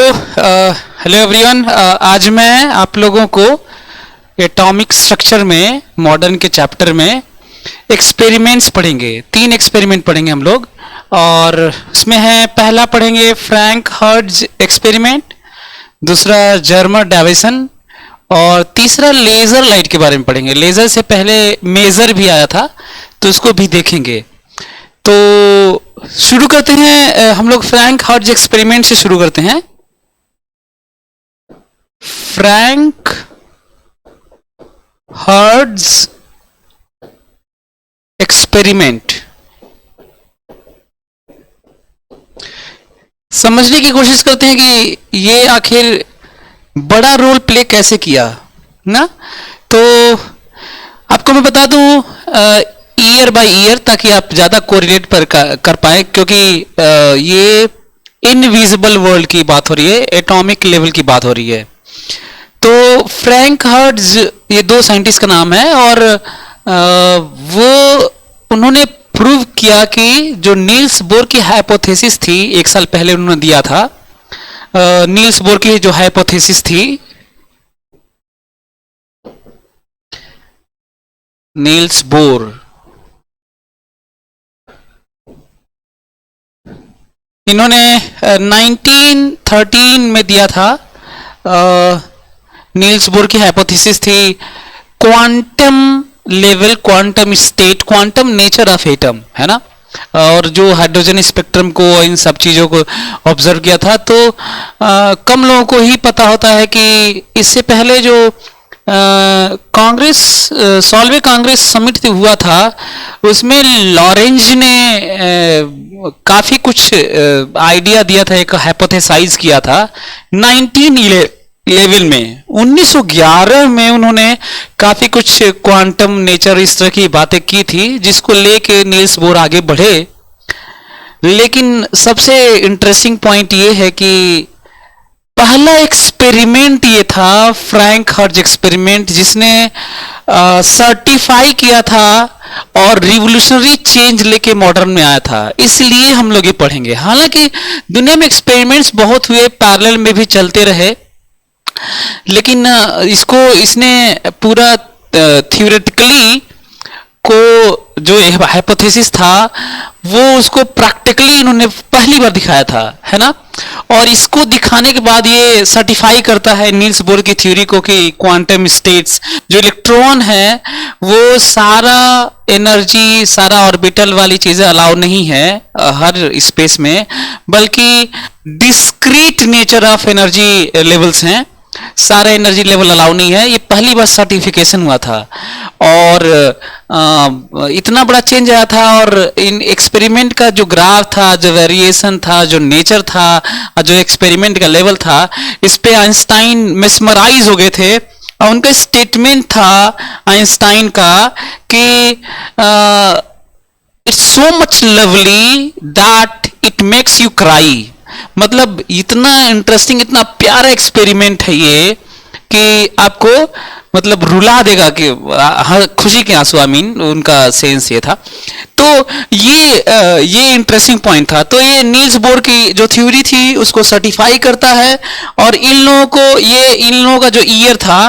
Hello everyone. आज मैं आप लोगों को एटॉमिक स्ट्रक्चर में मॉडर्न के चैप्टर में एक्सपेरिमेंट्स पढ़ेंगे। 3 एक्सपेरिमेंट पढ़ेंगे हम लोग, और उसमें है पहला पढ़ेंगे फ्रैंक हर्ट्ज एक्सपेरिमेंट, दूसरा जर्मर डाविसन, और तीसरा लेज़र लाइट के बारे में पढ़ेंगे। लेज़र से पहले मेजर भी आया था तो उसको भी देखेंगे। तो शुरू करते हैं, हम लोग फ्रैंक हर्ट्ज एक्सपेरिमेंट से शुरू करते हैं। फ्रैंक हर्ट्ज एक्सपेरिमेंट समझने की कोशिश करते हैं कि ये आखिर बड़ा रोल प्ले कैसे किया ना। तो आपको मैं बता दूं ईयर बाय ईयर, ताकि आप ज्यादा कोरिलेट कर पाए, क्योंकि ये इनविजिबल वर्ल्ड की बात हो रही है, एटॉमिक लेवल की बात हो रही है। तो फ्रैंक हर्ट्ज ये 2 साइंटिस्ट का नाम है, और वो उन्होंने प्रूव किया कि जो नील्स बोर की हाइपोथेसिस थी, 1 साल पहले उन्होंने दिया था। नील्स बोर की जो हाइपोथेसिस थी, नील्स बोर, इन्होंने 1913 में दिया था। नील्स बोर की हाइपोथेसिस थी quantum level, quantum state, quantum nature of atom, है ना। और जो हाइड्रोजन स्पेक्ट्रम को, इन सब चीजों को ऑब्जर्व किया था। तो कम लोगों को ही पता होता है कि इससे पहले जो कांग्रेस, सॉल्वे कांग्रेस समिट हुआ था, उसमें लॉरेंज ने काफी कुछ आइडिया दिया था, एक हाइपोथेसाइज किया था 1911 में। 1911 में उन्होंने काफी कुछ क्वांटम नेचर इस तरह की बातें की थी, जिसको लेके नील्स बोर आगे बढ़े। लेकिन सबसे इंटरेस्टिंग पॉइंट ये है कि पहला एक्सपेरिमेंट ये था फ्रैंक हर्ट्ज एक्सपेरिमेंट, जिसने सर्टिफाई किया था और रिवोल्यूशनरी चेंज लेके मॉडर्न में आया था। इसलिए हम लोग ये पढ़ेंगे। हालांकि दुनिया में एक्सपेरिमेंट्स बहुत हुए, पैरेलल में भी चलते रहे, लेकिन इसने पूरा थ्योरेटिकली को जो हाइपोथेसिस था, वो उसको प्रैक्टिकली इन्होंने पहली बार दिखाया था, है ना। और इसको दिखाने के बाद ये सर्टिफाई करता है नील्स बोर की थ्योरी को कि क्वांटम स्टेट्स, जो इलेक्ट्रॉन है, वो सारा एनर्जी, सारा ऑर्बिटल वाली चीजें अलाउ नहीं है हर स्पेस में, बल्कि discrete nature of energy levels हैं, सारा एनर्जी लेवल अलाउ नहीं है। ये पहली बार सर्टिफिकेशन हुआ था, और इतना बड़ा चेंज आया था। और इन एक्सपेरिमेंट का जो ग्राफ था, जो वेरिएशन था, जो नेचर था, जो एक्सपेरिमेंट का लेवल था, इस पे आइंस्टाइन मेस्मराइज हो गए थे। और उनका स्टेटमेंट था आइंस्टाइन का कि it's so much lovely that it makes you cry. मतलब इतना इंटरेस्टिंग, इतना प्यारा एक्सपेरिमेंट है ये कि आपको मतलब रुला देगा, कि खुशी के आंसू, आई मीन उनका सेंस ये था। तो ये इंटरेस्टिंग पॉइंट था। तो ये नील्स बोर की जो थ्योरी थी उसको सर्टिफाई करता है। और इन लोगों का जो ईयर था,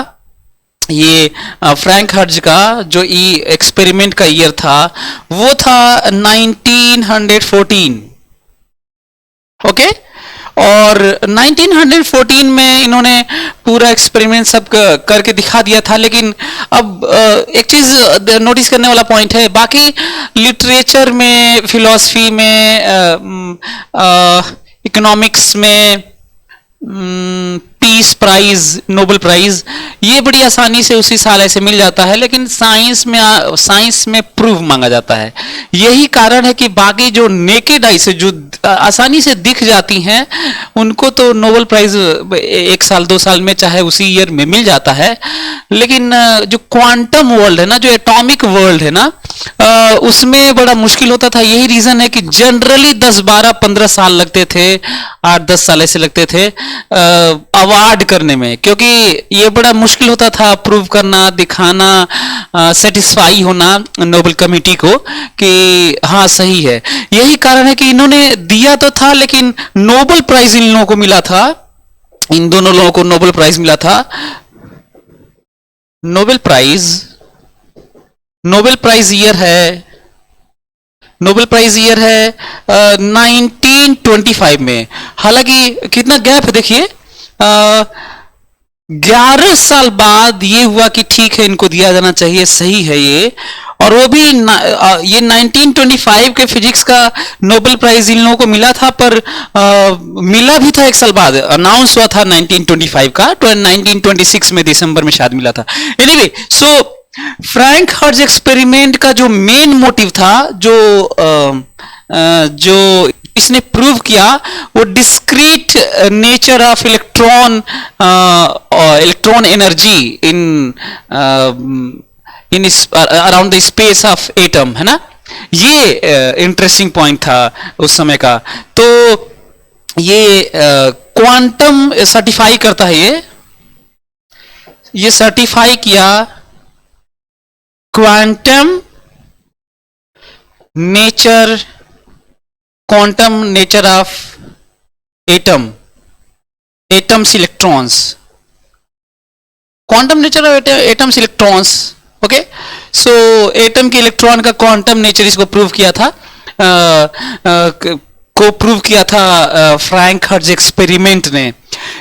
ये फ्रैंक हर्ट्ज का जो एक्सपेरिमेंट का ईयर था, वो था 1914। ओके। और 1914 में इन्होंने पूरा एक्सपेरिमेंट सब करके दिखा दिया था। लेकिन अब एक चीज नोटिस करने वाला पॉइंट है, बाकी लिटरेचर में, फिलॉसफी में, इकोनॉमिक्स में, पीस प्राइज, नोबेल प्राइज, ये बड़ी आसानी से उसी साल ऐसे मिल जाता है। लेकिन साइंस में प्रूफ मांगा जाता है। यही कारण है कि बाकी जो नेकेड आई से जो आसानी से दिख जाती हैं, उनको तो नोबेल प्राइज 1 साल 2 साल में, चाहे उसी ईयर में मिल जाता है। लेकिन जो क्वांटम वर्ल्ड है ना, जो एटॉमिक वर्ल्ड है ना, उसमें बड़ा मुश्किल होता था। यही रीजन है कि जनरली 10, 12, 15 साल लगते थे, 8, 10 साल ऐसे लगते थे अवार्ड करने में, क्योंकि ये बड़ा मुश्किल होता था प्रूव करना, दिखाना, सेटिस्फाई होना नोबेल कमेटी को कि हाँ सही है। यही कारण है कि इन्होंने दिया तो था, लेकिन नोबेल प्राइज इन लोगों को मिला था इन दोनों लोगों को नोबेल प्राइज मिला था। Nobel prize Nobel prize year है नोबेल प्राइज ईयर है 1925 में। हालांकि कितना गैप है देखिए, 11 साल बाद ये हुआ कि ठीक है इनको दिया जाना चाहिए, सही है ये। और वो भी ये 1925 के फिजिक्स का नोबेल प्राइज इन लोगों को मिला था, पर मिला भी था 1 साल बाद, अनाउंस हुआ था 1925 का, तो 1926 में दिसंबर में शायद मिला था। एनीवे, सो फ्रैंक हर्ट्ज एक्सपेरिमेंट का जो मेन मोटिव था, जो इसने प्रूव किया, वो discrete nature of electron energy in around the space of atom, है ना। ये इंटरेस्टिंग पॉइंट था उस समय का। तो ये क्वांटम सर्टिफाई करता है, ये सर्टिफाई किया quantum nature of atoms electrons, quantum nature of atoms electrons. Okay, so atom के इलेक्ट्रॉन का क्वांटम नेचर इसको प्रूव किया था, फ्रैंक हर्ट्ज एक्सपेरिमेंट ने।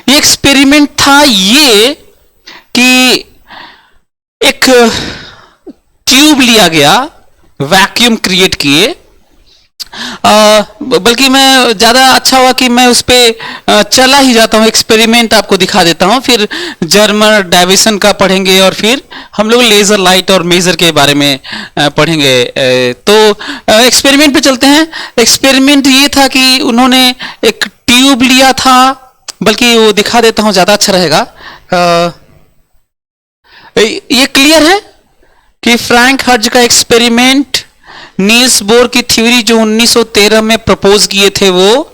ये एक्सपेरिमेंट था ये कि एक ट्यूब लिया गया, वैक्यूम क्रिएट किए, बल्कि मैं ज्यादा अच्छा हुआ कि मैं उस पर चला ही जाता हूँ, एक्सपेरिमेंट आपको दिखा देता हूँ, फिर जर्मर डाइविसन का पढ़ेंगे और फिर हम लोग लेजर लाइट और मेजर के बारे में पढ़ेंगे। तो एक्सपेरिमेंट पे चलते हैं। एक्सपेरिमेंट ये था कि उन्होंने एक ट्यूब लिया था, बल्कि वो दिखा देता हूँ, ज्यादा अच्छा रहेगा। ये क्लियर है कि फ्रैंक हर्ट्ज का एक्सपेरिमेंट, नील्स बोर की थ्योरी जो 1913 में प्रपोज किए थे, वो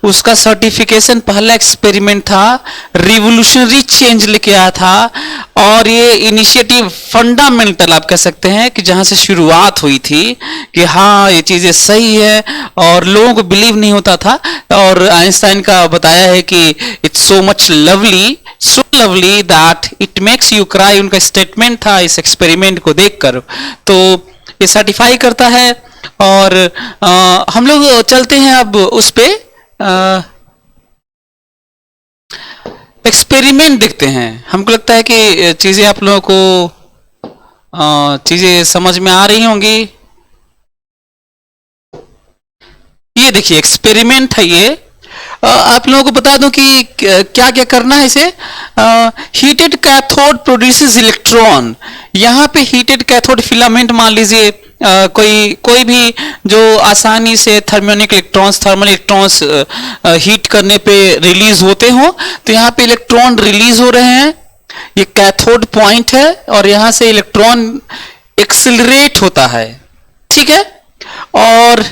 उसका सर्टिफिकेशन पहला एक्सपेरिमेंट था, रिवोल्यूशनरी चेंज लेके आया था। और ये इनिशिएटिव फंडामेंटल आप कह सकते हैं कि जहां से शुरुआत हुई थी कि हाँ ये चीजें सही है, और लोगों को बिलीव नहीं होता था। और आइंस्टाइन का बताया है कि it's so much lovely, so lovely that it makes you cry, उनका स्टेटमेंट था इस एक्सपेरिमेंट को देखकर। तो ये सर्टिफाई करता है। और हम लोग चलते हैं अब उस पे, एक्सपेरिमेंट देखते हैं। हमको लगता है कि चीजें आप लोगों को चीजें समझ में आ रही होंगी। ये देखिए एक्सपेरिमेंट है ये। आप लोगों को बता दूं कि क्या क्या करना है इसे। Heated cathode produces electron. यहाँ पे हीटेड कैथोड फिलामेंट मान लीजिए, कोई भी जो आसानी से थर्मल इलेक्ट्रॉन्स हीट करने पे रिलीज होते हो, तो यहाँ पे इलेक्ट्रॉन रिलीज हो रहे हैं। ये कैथोड पॉइंट है और यहाँ से इलेक्ट्रॉन एक्सिलरेट होता है, ठीक है। और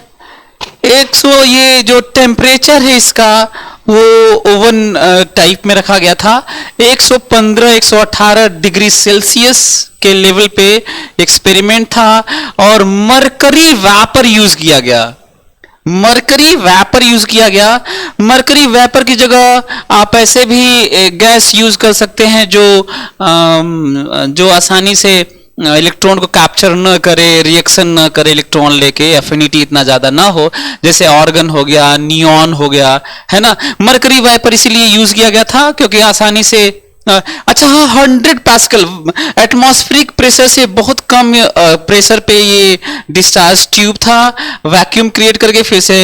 100 ये जो टेम्परेचर है इसका, वो ओवन टाइप में रखा गया था। 115-118 डिग्री सेल्सियस के लेवल पे एक्सपेरिमेंट था। और मरकरी वेपर यूज किया गया। मरकरी वेपर की जगह आप ऐसे भी गैस यूज कर सकते हैं जो आसानी से इलेक्ट्रॉन को कैप्चर न करे, रिएक्शन न करे इलेक्ट्रॉन लेके, एफिनिटी इतना ज्यादा ना हो, जैसे ऑर्गन हो गया, नियॉन हो गया, है ना। मरकरी वाइपर इसीलिए यूज किया गया था क्योंकि आसानी से अच्छा हाँ 100 पास्कल एटमॉस्फेरिक प्रेशर से बहुत कम प्रेशर पे ये डिस्चार्ज ट्यूब था। वैक्यूम क्रिएट करके फिर से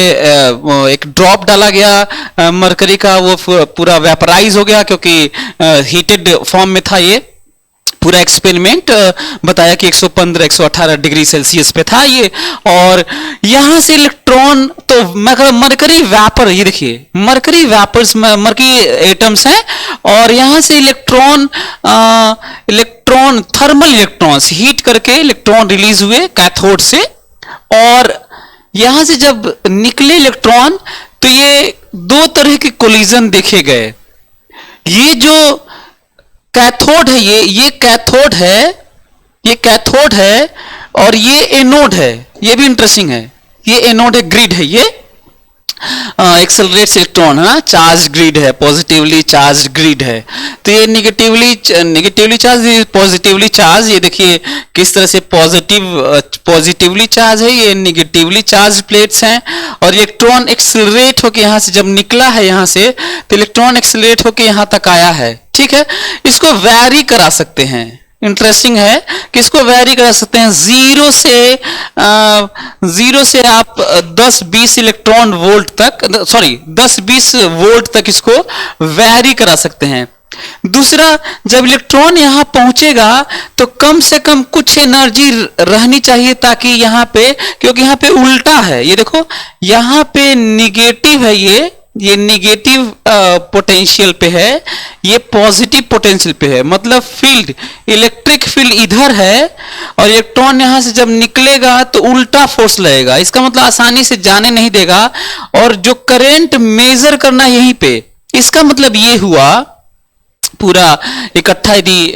एक ड्रॉप डाला गया मरकरी का, वो पूरा वेपराइज हो गया क्योंकि हीटेड फॉर्म में था। ये पूरा एक्सपेरिमेंट बताया कि 115-118 डिग्री सेल्सियस पे था ये। और यहां से इलेक्ट्रॉन, तो मरकरी वेपर, ये देखिए मरकरी वेपर्स, मरकरी एटम्स हैं, और यहां से इलेक्ट्रॉन थर्मल इलेक्ट्रॉन्स हीट करके इलेक्ट्रॉन रिलीज हुए कैथोड से। और यहां से जब निकले इलेक्ट्रॉन, तो ये दो तरह के कोलिजन देखे गए। ये जो कैथोड है, ये कैथोड है और ये एनोड है। ये भी इंटरेस्टिंग है, ये एनोड है, ग्रिड है ये। एक्सेलरेट्स इलेक्ट्रॉन, है ना, चार्ज ग्रिड है, पॉजिटिवली चार्ज ग्रिड है। तो ये निगेटिवली चार्ज, पॉजिटिवली चार्ज, ये देखिए किस तरह से पॉजिटिवली चार्ज है, ये निगेटिवली चार्ज प्लेट्स हैं। और इलेक्ट्रॉन एक्सेलरेट होकर यहां से जब निकला है यहां से, तो इलेक्ट्रॉन एक्सेलरेट होकर यहां तक आया है, ठीक है। इसको वैरी करा सकते हैं, इंटरेस्टिंग है कि इसको वैरी कर सकते हैं। जीरो से आप 10-20 इलेक्ट्रॉन वोल्ट तक, सॉरी 10-20 वोल्ट तक इसको वैरी करा सकते हैं। दूसरा, जब इलेक्ट्रॉन यहां पहुंचेगा तो कम से कम कुछ एनर्जी रहनी चाहिए, ताकि यहां पे, क्योंकि यहां पे उल्टा है, ये देखो यहां पे निगेटिव है, ये निगेटिव पोटेंशियल पे है, ये पॉजिटिव पोटेंशियल पे है। मतलब फील्ड, इलेक्ट्रिक फील्ड इधर है और इलेक्ट्रॉन यहां से जब निकलेगा तो उल्टा फोर्स लगेगा, इसका मतलब आसानी से जाने नहीं देगा। और जो करंट मेजर करना यहीं पे, इसका मतलब ये हुआ, पूरा इकट्ठा यदि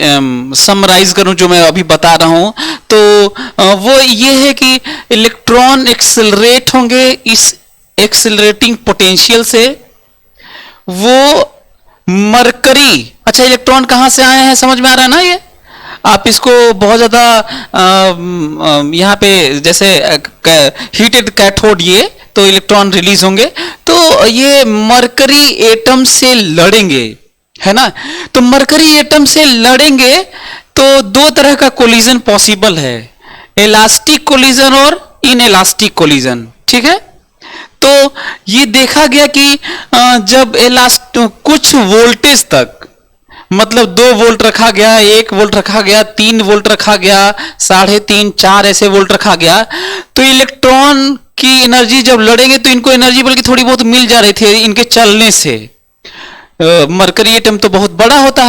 समराइज करूं जो मैं अभी बता रहा हूं, तो वो ये है कि इलेक्ट्रॉन एक्सेलरेट होंगे इस एक्सेलरेटिंग पोटेंशियल से। वो मरकरी, अच्छा इलेक्ट्रॉन कहां से आए हैं समझ में आ रहा है ना, ये आप इसको बहुत ज्यादा यहां पे जैसे हीटेड कैथोड, ये तो इलेक्ट्रॉन रिलीज होंगे, तो ये मरकरी एटम से लड़ेंगे, है ना। तो मरकरी एटम से लड़ेंगे तो दो तरह का कोलिजन पॉसिबल है, इलास्टिक कोलिजन और इनइलास्टिक कोलिजन, ठीक है। तो ये देखा गया कि जब कुछ वोल्टेज तक, मतलब 2 वोल्ट रखा गया, 1 वोल्ट रखा गया, 3 वोल्ट रखा गया, 3.5, 4 ऐसे वोल्ट रखा गया, तो इलेक्ट्रॉन की एनर्जी जब लड़ेंगे तो इनको एनर्जी बल्कि थोड़ी बहुत मिल जा रही थी इनके चलने से। मरकरी एटम तो बहुत बड़ा होता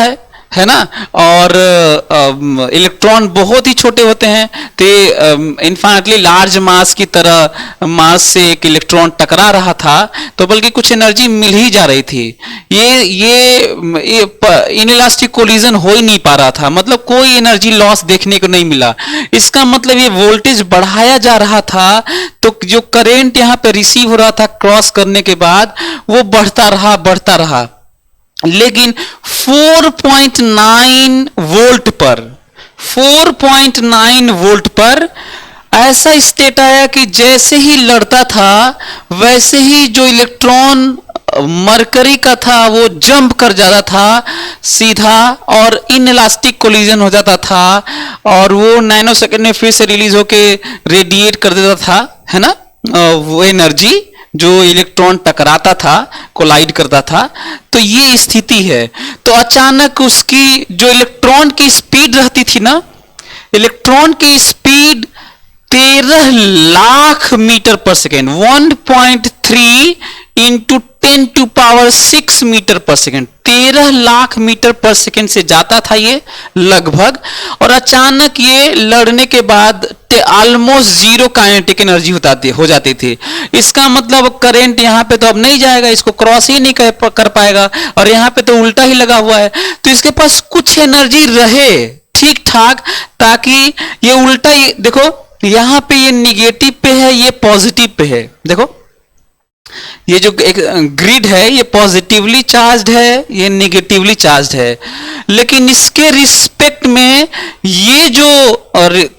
है ना, और इलेक्ट्रॉन बहुत ही छोटे होते हैं, तो इन्फाइनेटली लार्ज मास की तरह मास से एक इलेक्ट्रॉन टकरा रहा था, तो बल्कि कुछ एनर्जी मिल ही जा रही थी। ये इनइलास्टिक कोलिजन हो ही नहीं पा रहा था, मतलब कोई एनर्जी लॉस देखने को नहीं मिला। इसका मतलब ये वोल्टेज बढ़ाया जा रहा था, तो जो करंट यहाँ पे रिसीव हो रहा था क्रॉस करने के बाद, वो बढ़ता रहा, लेकिन 4.9 वोल्ट पर ऐसा स्टेट आया कि जैसे ही लड़ता था वैसे ही जो इलेक्ट्रॉन मरकरी का था वो जंप कर जाता था सीधा, और इनइलास्टिक कोलिजन हो जाता था, और वो नैनो सेकंड में फिर से रिलीज होके रेडिएट कर देता था, है ना, वो एनर्जी जो इलेक्ट्रॉन टकराता था, कोलाइड करता था। तो ये स्थिति है। तो अचानक उसकी जो इलेक्ट्रॉन की स्पीड रहती थी ना, इलेक्ट्रॉन की स्पीड 13 लाख मीटर पर सेकेंड, 1.3 इंटू 10⁶ मीटर पर सेकेंड, 13 लाख मीटर पर सेकेंड से जाता था ये लगभग। और अचानक ये लड़ने के बाद ऑलमोस्ट 0 काइनेटिक एनर्जी हो जाती थी। इसका मतलब करंट यहाँ पे तो अब नहीं जाएगा, इसको क्रॉस ही नहीं कर पाएगा, और यहाँ पे तो उल्टा ही लगा हुआ है, तो इसके पास कुछ एनर्जी रहे ठीक ठाक, ताकि ये उल्टा ही, देखो यहाँ पे ये निगेटिव पे है, ये पॉजिटिव पे है। देखो ये जो एक ग्रिड है ये पॉजिटिवली चार्ज्ड है, ये निगेटिवली चार्ज्ड है, लेकिन इसके रिस्पेक्ट में ये जो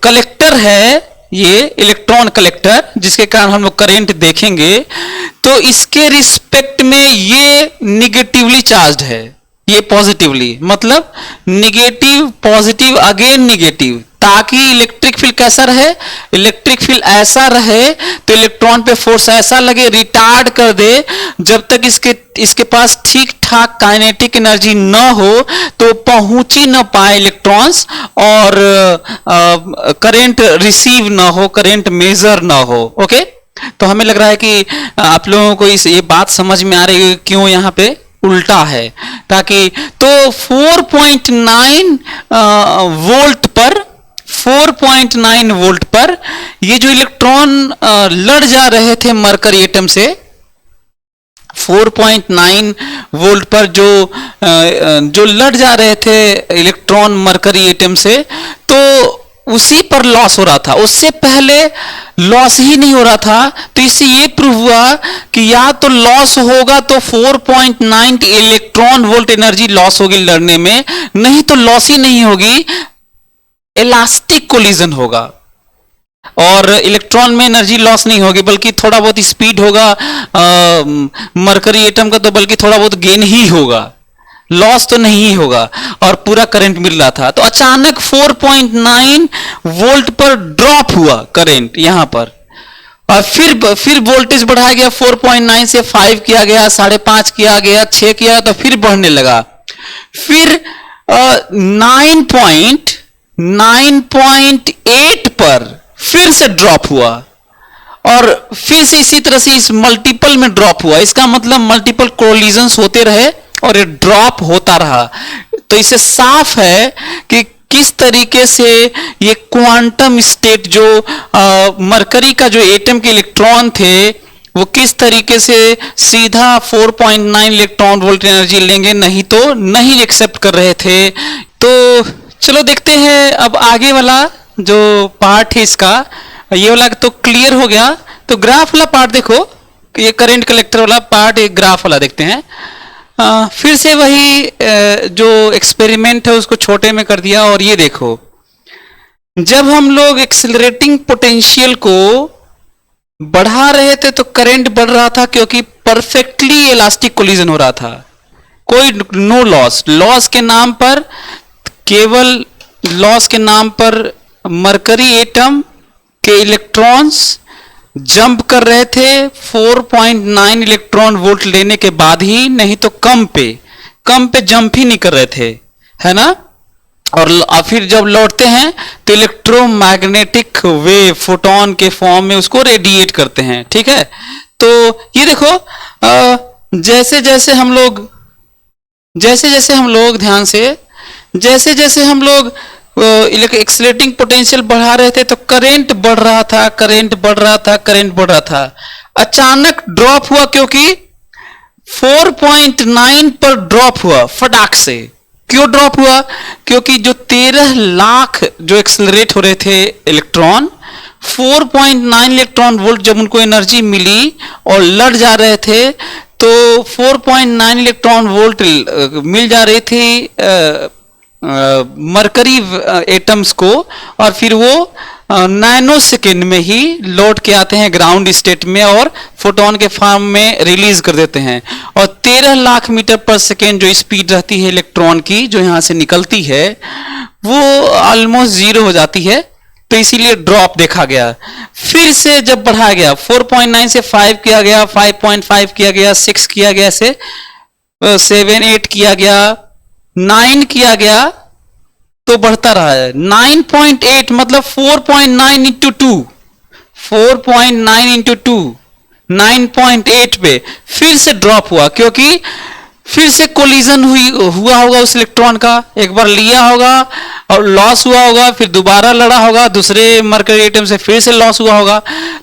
कलेक्टर है, ये इलेक्ट्रॉन कलेक्टर जिसके कारण हम लोग करंट देखेंगे, तो इसके रिस्पेक्ट में ये निगेटिवली चार्ज्ड है, ये पॉजिटिवली, मतलब निगेटिव पॉजिटिव अगेन निगेटिव, ताकि इलेक्ट्रिक फील्ड कैसा रहे, इलेक्ट्रिक फील्ड ऐसा रहे तो इलेक्ट्रॉन पे फोर्स ऐसा लगे, रिटार्ड कर दे, जब तक इसके पास ठीक ठाक काइनेटिक एनर्जी न हो तो पहुंच ही न पाए इलेक्ट्रॉन्स, और करंट रिसीव न हो, करंट मेजर न हो। ओके, तो हमें लग रहा है कि आप लोगों को ये बात समझ में आ रही है क्यों यहाँ पे उल्टा है, ताकि तो 4.9 वोल्ट पर 4.9 वोल्ट पर ये जो इलेक्ट्रॉन लड़ जा रहे थे मरकरी एटम से, 4.9 वोल्ट पर जो लड़ जा रहे थे इलेक्ट्रॉन मरकरी एटम से, तो उसी पर लॉस हो रहा था, उससे पहले लॉस ही नहीं हो रहा था। तो इससे ये प्रूव हुआ कि या तो लॉस होगा तो 4.9 इलेक्ट्रॉन वोल्ट एनर्जी लॉस होगी लड़ने में, नहीं तो लॉस ही नहीं होगी, इलास्टिक कोलिजन होगा और इलेक्ट्रॉन में एनर्जी लॉस नहीं होगी, बल्कि थोड़ा बहुत स्पीड होगा मरकरी एटम का, तो बल्कि थोड़ा बहुत गेन ही होगा, लॉस तो नहीं ही होगा, और पूरा करंट मिल रहा था। तो अचानक 4.9 वोल्ट पर ड्रॉप हुआ करंट यहां पर, और फिर वोल्टेज बढ़ाया गया, 4.9 से 5 किया गया, 5.5 किया गया, 6 किया, तो फिर बढ़ने लगा। फिर 9.8 पर फिर से ड्रॉप हुआ, और फिर से इसी तरह से इस मल्टीपल में ड्रॉप हुआ। इसका मतलब मल्टीपल कोलिजन्स होते रहे और ये ड्रॉप होता रहा। तो इससे साफ है कि किस तरीके से ये क्वांटम स्टेट जो मरकरी का जो एटम के इलेक्ट्रॉन थे, वो किस तरीके से सीधा 4.9 इलेक्ट्रॉन वोल्ट एनर्जी लेंगे, नहीं तो नहीं एक्सेप्ट कर रहे थे। तो चलो देखते हैं अब आगे वाला जो पार्ट है इसका, ये वाला तो क्लियर हो गया। तो ग्राफ वाला पार्ट देखो, ये करंट कलेक्टर वाला पार्ट, एक ग्राफ वाला देखते हैं। फिर से वही जो एक्सपेरिमेंट है उसको छोटे में कर दिया, और ये देखो, जब हम लोग एक्सेलरेटिंग पोटेंशियल को बढ़ा रहे थे तो करंट बढ़ रहा था, क्योंकि परफेक्टली इलास्टिक कोलिजन हो रहा था, कोई नो लॉस। लॉस के नाम पर, केवल लॉस के नाम पर मरकरी एटम के इलेक्ट्रॉन्स जंप कर रहे थे 4.9 इलेक्ट्रॉन वोल्ट लेने के बाद ही, नहीं तो कम पे जंप ही नहीं कर रहे थे, है ना। और फिर जब लौटते हैं तो इलेक्ट्रोमैग्नेटिक वेव फोटोन के फॉर्म में उसको रेडिएट करते हैं, ठीक है। तो ये देखो, जैसे जैसे हम लोग ध्यान से, जैसे हम लोग एक्सीलरेटिंग पोटेंशियल बढ़ा रहे थे तो करंट बढ़ रहा था। अचानक ड्रॉप हुआ, क्योंकि 4.9 पर ड्रॉप हुआ फटाक से। क्यों ड्रॉप हुआ? क्योंकि जो 13 लाख जो एक्सेलरेट हो रहे थे इलेक्ट्रॉन, 4.9 इलेक्ट्रॉन वोल्ट जब उनको एनर्जी मिली और लड़ जा रहे थे, तो 4.9 इलेक्ट्रॉन वोल्ट मिल जा रही थी मरकरी एटम्स को, और फिर वो नैनो सेकेंड में ही लौट के आते हैं ग्राउंड स्टेट में और फोटोन के फॉर्म में रिलीज कर देते हैं। और 13 लाख मीटर पर सेकेंड जो स्पीड रहती है इलेक्ट्रॉन की, जो यहां से निकलती है, वो ऑलमोस्ट 0 हो जाती है। तो इसीलिए ड्रॉप देखा गया। फिर से जब बढ़ाया गया, 4.9 से 5 किया गया, 5.5 किया गया, 6 किया गया, से 7 8 किया गया, 9 किया गया, तो बढ़ता रहा है। 9.8 मतलब 4.9 इंटू 2, 4.9 इंटू 2, 9.8 पे फिर से ड्रॉप हुआ, क्योंकि फिर से कोलिजन हुआ होगा उस इलेक्ट्रॉन का, एक बार लिया होगा और लॉस हुआ होगा, फिर दोबारा लड़ा होगा दूसरे मरकरी एटम से, फिर से लॉस हुआ होगा,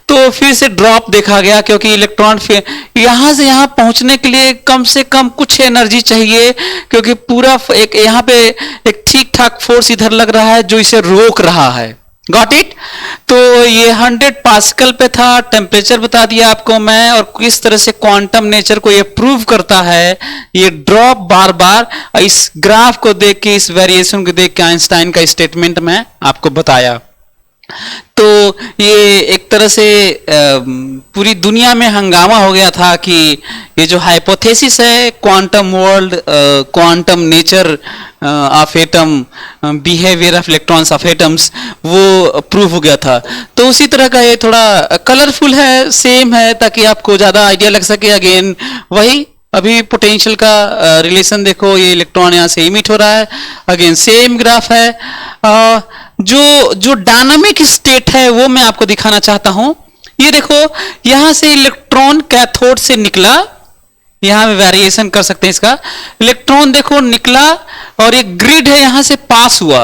तो फिर से ड्रॉप देखा गया। क्योंकि इलेक्ट्रॉन फिर यहां से यहां पहुंचने के लिए कम से कम कुछ एनर्जी चाहिए, क्योंकि पूरा एक यहां पे एक ठीक ठाक फोर्स इधर लग रहा है जो इसे रोक रहा है। Got it? तो ये 100 पास्कल पे था, टेम्परेचर बता दिया आपको मैं, और किस तरह से क्वांटम नेचर को ये प्रूव करता है। ये ड्रॉप बार बार इस ग्राफ को देख के, इस वेरिएशन को देख के आइंस्टाइन का स्टेटमेंट मैं आपको बताया। तो ये एक तरह से पूरी दुनिया में हंगामा हो गया था कि ये जो हाइपोथेसिस है quantum world, quantum nature of atom, behaviour of electrons of atoms, वो प्रूव हो गया था। तो उसी तरह का ये थोड़ा कलरफुल है, सेम है, ताकि आपको ज्यादा आइडिया लग सके। अगेन वही, अभी पोटेंशियल का रिलेशन देखो, ये इलेक्ट्रॉन यहाँ से इमिट हो रहा है, अगेन सेम ग्राफ है। जो डायनामिक स्टेट है वो मैं आपको दिखाना चाहता हूं। ये देखो, यहां से इलेक्ट्रॉन कैथोड से निकला, यहां में वेरिएशन कर सकते हैं इसका। इलेक्ट्रॉन देखो निकला और एक ग्रिड है, यहां से पास हुआ,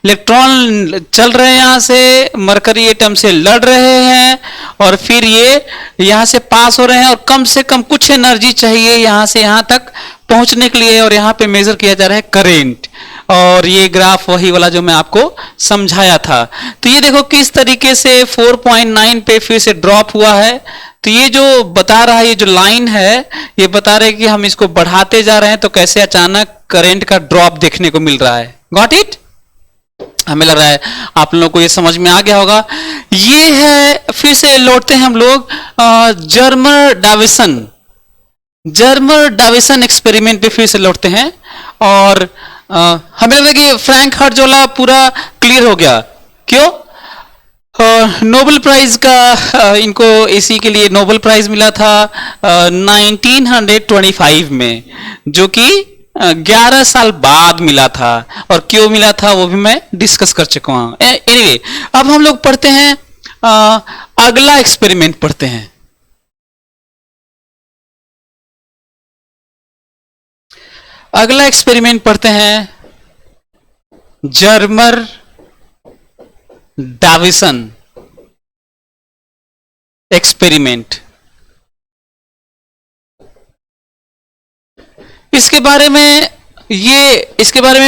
इलेक्ट्रॉन चल रहे हैं, यहां से मरकरी एटम से लड़ रहे हैं, और फिर ये यहां से पास हो रहे हैं, और कम से कम कुछ एनर्जी चाहिए यहां से यहां तक पहुंचने के लिए, और यहां पे मेजर किया जा रहा है करेंट। और ये ग्राफ वही वाला जो मैं आपको समझाया था। तो ये देखो किस तरीके से 4.9 पे फिर से ड्रॉप हुआ है। तो ये जो बता रहा है, ये जो लाइन है, ये बता रहे हैं कि हम इसको बढ़ाते जा रहे हैं तो कैसे अचानक करंट का ड्रॉप देखने को मिल रहा है। Got it? हमें लग रहा है आप लोगों को ये समझ में आ गया होगा। ये है, फिर से लौटते हैं हम लोग जर्मर डाविसन एक्सपेरिमेंट पे फिर से लौटते हैं। और हमें लग रहा है कि फ्रैंक हर्ट्ज वाला पूरा क्लियर हो गया। क्यों? नोबेल प्राइज का इनको इसी के लिए नोबेल प्राइज मिला था 1925 में, जो कि 11 साल बाद मिला था। और क्यों मिला था वो भी मैं डिस्कस कर चुका हूं। एनीवे, अब हम लोग पढ़ते हैं अगला एक्सपेरिमेंट पढ़ते हैं। अगला एक्सपेरिमेंट पढ़ते हैं जर्मर डाविसन एक्सपेरिमेंट। इसके बारे में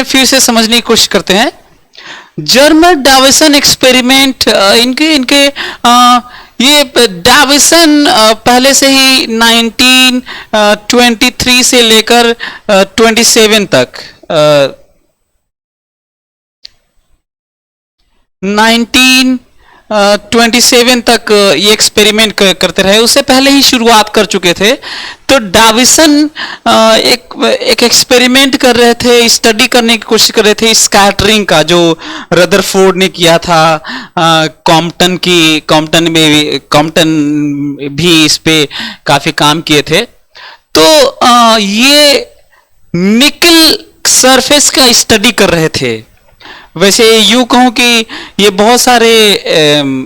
फिर से समझने की कोशिश करते हैं। जर्मर डाविसन एक्सपेरिमेंट, इनके ये डाविसन पहले से ही 1923 से लेकर 27 तक 1927 तक ये एक्सपेरिमेंट करते रहे। उससे पहले ही शुरुआत कर चुके थे। तो डाविसन एक एक्सपेरिमेंट कर रहे थे, स्टडी करने की कोशिश कर रहे थे स्कैटरिंग का, जो रदरफोर्ड ने किया था। कॉम्पटन भी इस पे काफी काम किए थे। तो ये निकल सरफेस का स्टडी कर रहे थे। वैसे यूं कहूं कि ये बहुत सारे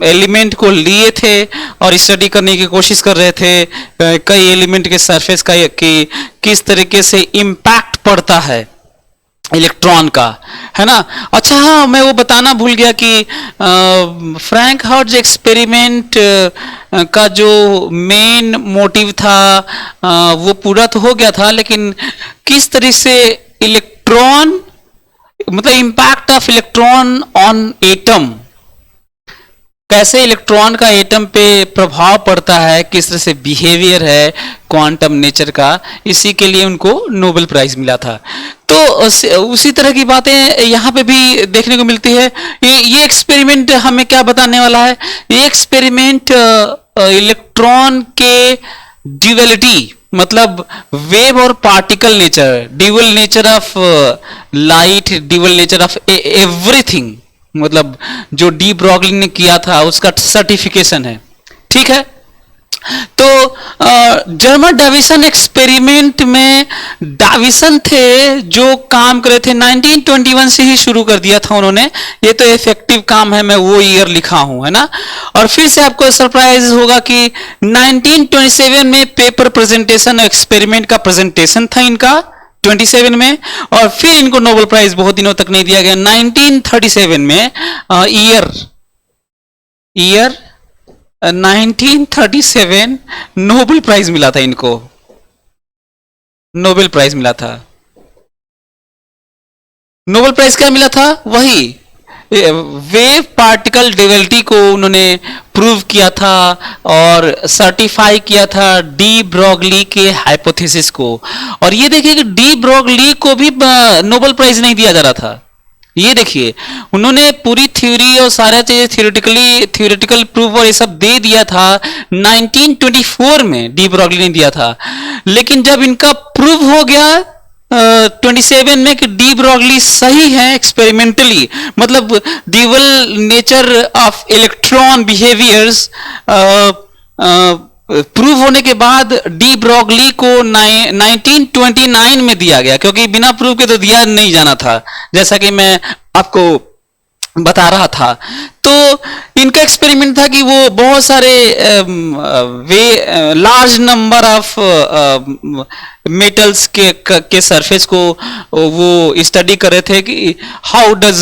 एलिमेंट को लिए थे और स्टडी करने की कोशिश कर रहे थे कई एलिमेंट के सरफेस का, कि किस तरीके से इम्पैक्ट पड़ता है इलेक्ट्रॉन का, है ना। अच्छा हाँ, मैं वो बताना भूल गया कि फ्रैंक हर्ट्ज एक्सपेरिमेंट का जो मेन मोटिव था वो पूरा तो हो गया था, लेकिन किस तरह से इलेक्ट्रॉन, मतलब impact of electron on atom, कैसे इलेक्ट्रॉन का एटम पे प्रभाव पड़ता है, किस तरह से बिहेवियर है क्वांटम नेचर का, इसी के लिए उनको नोबेल प्राइज मिला था। तो उसी तरह की बातें यहाँ पे भी देखने को मिलती है। ये एक्सपेरिमेंट हमें क्या बताने वाला है? ये एक्सपेरिमेंट इलेक्ट्रॉन के ड्यूअलिटी, मतलब वेव और particle nature, dual nature of light, dual nature of everything, मतलब जो डी ब्रॉगली ने किया था उसका सर्टिफिकेशन है। ठीक है। तो जर्मन डाविसन एक्सपेरिमेंट में डाविसन थे जो काम कर रहे थे, 1921 से ही शुरू कर दिया था उन्होंने। ये तो इफेक्टिव काम है, मैं वो ईयर लिखा हूं, है ना। और फिर से आपको सरप्राइज होगा कि 1927 में पेपर प्रेजेंटेशन, एक्सपेरिमेंट का प्रेजेंटेशन था इनका 27 में, और फिर इनको नोबेल प्राइज बहुत दिनों तक नहीं दिया गया। 1937 में ईयर 1937 नोबेल प्राइज मिला था इनको, नोबेल प्राइज मिला था। नोबेल प्राइज क्या मिला था? वही वेव पार्टिकल ड्यूअलिटी को उन्होंने प्रूव किया था और सर्टिफाई किया था डी ब्रॉगली के हाइपोथेसिस को। और ये देखिए कि डी ब्रॉगली को भी नोबेल प्राइज नहीं दिया जा रहा था। ये देखिए, उन्होंने पूरी थ्योरी और सारा चीजें थियोरेटिकल प्रूफ और ये सब दे दिया था 1924 में, डी ब्रॉगली ने दिया था। लेकिन जब इनका प्रूव हो गया 27 में कि डी ब्रॉगली सही है एक्सपेरिमेंटली, मतलब dual nature of electron behaviours prove होने के बाद डी ब्रॉगली को 1929 में दिया गया, क्योंकि बिना प्रूव के तो दिया नहीं जाना था, जैसा कि मैं आपको बता रहा था। तो इनका एक्सपेरिमेंट था कि वो बहुत सारे लार्ज नंबर ऑफ मेटल्स के सरफेस को वो स्टडी कर रहे थे कि how does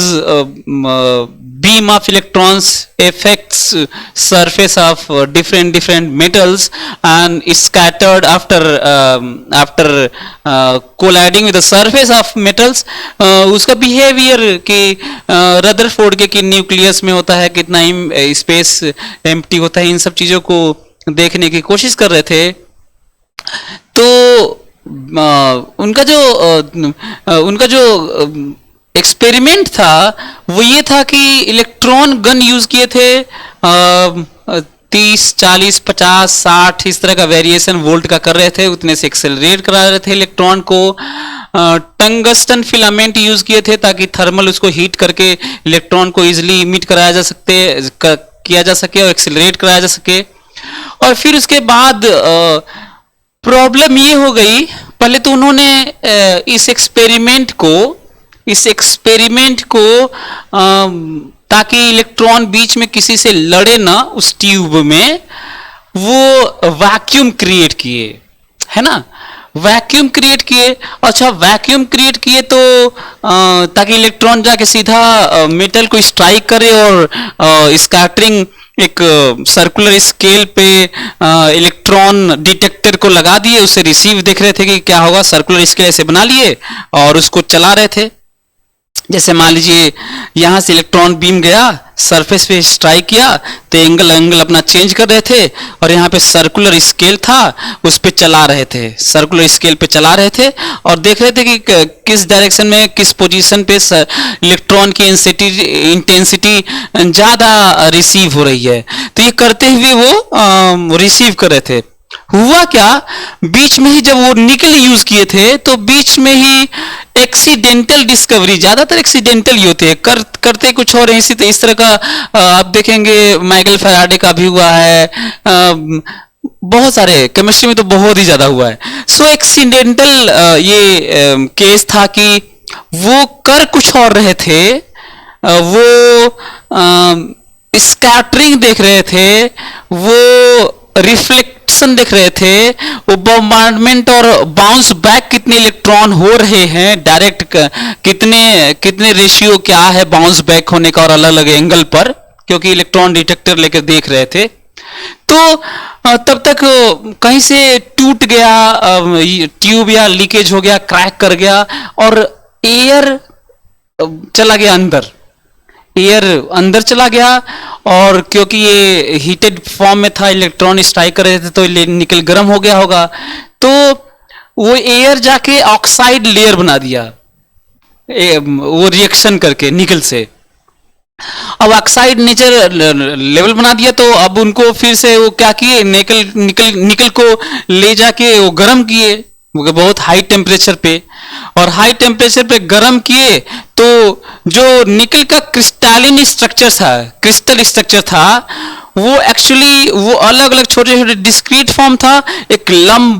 beam of electrons affects surface of different metals and is scattered after colliding with the surface of metals. उसका behavior कि रदरफोर्ड के कि न्यूक्लियस में होता है कितना स्पेस एम्प्टी होता है, इन सब चीजों को देखने की कोशिश कर रहे थे. तो उनका जो एक्सपेरिमेंट था वो ये था कि इलेक्ट्रॉन गन यूज किए थे 30, 40, 50, 60 इस तरह का वेरिएशन वोल्ट का कर रहे थे, उतने से एक्सेलरेट करा रहे थे इलेक्ट्रॉन को. टंगस्टन फिलामेंट यूज किए थे ताकि थर्मल उसको हीट करके इलेक्ट्रॉन को इजिली इमिट किया जा सके और एक्सेलरेट कराया जा सके. और फिर उसके बाद प्रॉब्लम ये हो गई, पहले तो उन्होंने इस एक्सपेरिमेंट को ताकि इलेक्ट्रॉन बीच में किसी से लड़े ना उस ट्यूब में, वो वैक्यूम क्रिएट किए, है ना, वैक्यूम क्रिएट किए. अच्छा, वैक्यूम क्रिएट किए तो ताकि इलेक्ट्रॉन जाके सीधा मेटल को स्ट्राइक करे और स्कैटरिंग एक सर्कुलर स्केल पे इलेक्ट्रॉन डिटेक्टर को लगा दिए, उसे रिसीव देख रहे थे कि क्या होगा. सर्कुलर स्केल ऐसे बना लिए और उसको चला रहे थे. जैसे मान लीजिए यहां से इलेक्ट्रॉन बीम गया, सरफेस पे स्ट्राइक किया तो एंगल अपना चेंज कर रहे थे और यहाँ पे सर्कुलर स्केल था उस पे चला रहे थे, सर्कुलर स्केल पे चला रहे थे और देख रहे थे कि किस डायरेक्शन में किस पोजीशन पे इलेक्ट्रॉन की इंटेंसिटी ज्यादा रिसीव हो रही है. तो ये करते हुए वो रिसीव कर रहे थे. हुआ क्या, बीच में ही जब वो निकल यूज किए थे तो बीच में ही एक्सीडेंटल डिस्कवरी, ज्यादातर एक्सीडेंटल ही होते हैं, करते कुछ और ऐसी. तो इस तरह का आप देखेंगे माइकल फैराडे का भी हुआ है, बहुत सारे केमिस्ट्री में तो बहुत ही ज्यादा हुआ है. सो एक्सीडेंटल ये केस था कि वो कर कुछ और रहे थे, वो स्कैटरिंग देख रहे थे, वो रिफ्लेक्शन देख रहे थे, वो बॉम्बार्डमेंट और बाउंस बैक कितने इलेक्ट्रॉन हो रहे हैं डायरेक्ट, कितने रेशियो क्या है बाउंस बैक होने का और अलग अलग एंगल पर, क्योंकि इलेक्ट्रॉन डिटेक्टर लेकर देख रहे थे. तो तब तक कहीं से टूट गया ट्यूब या लीकेज हो गया, क्रैक कर गया और एयर चला गया अंदर चला गया. और क्योंकि ये हीटेड फॉर्म में था, इलेक्ट्रॉन स्ट्राइक कर रहे थे तो निकल गर्म हो गया होगा, तो वो एयर जाके ऑक्साइड लेयर बना दिया वो रिएक्शन करके निकल से. अब ऑक्साइड नेचर लेवल बना दिया तो अब उनको फिर से वो क्या किए, निकल को ले जाके वो गर्म किए बहुत हाई टेम्परेचर पे, और हाई टेम्परेचर पे गर्म किए तो जो निकल का क्रिस्टल स्ट्रक्चर था वो एक्चुअली वो अलग अलग छोटे छोटे डिस्क्रीट फॉर्म था. एक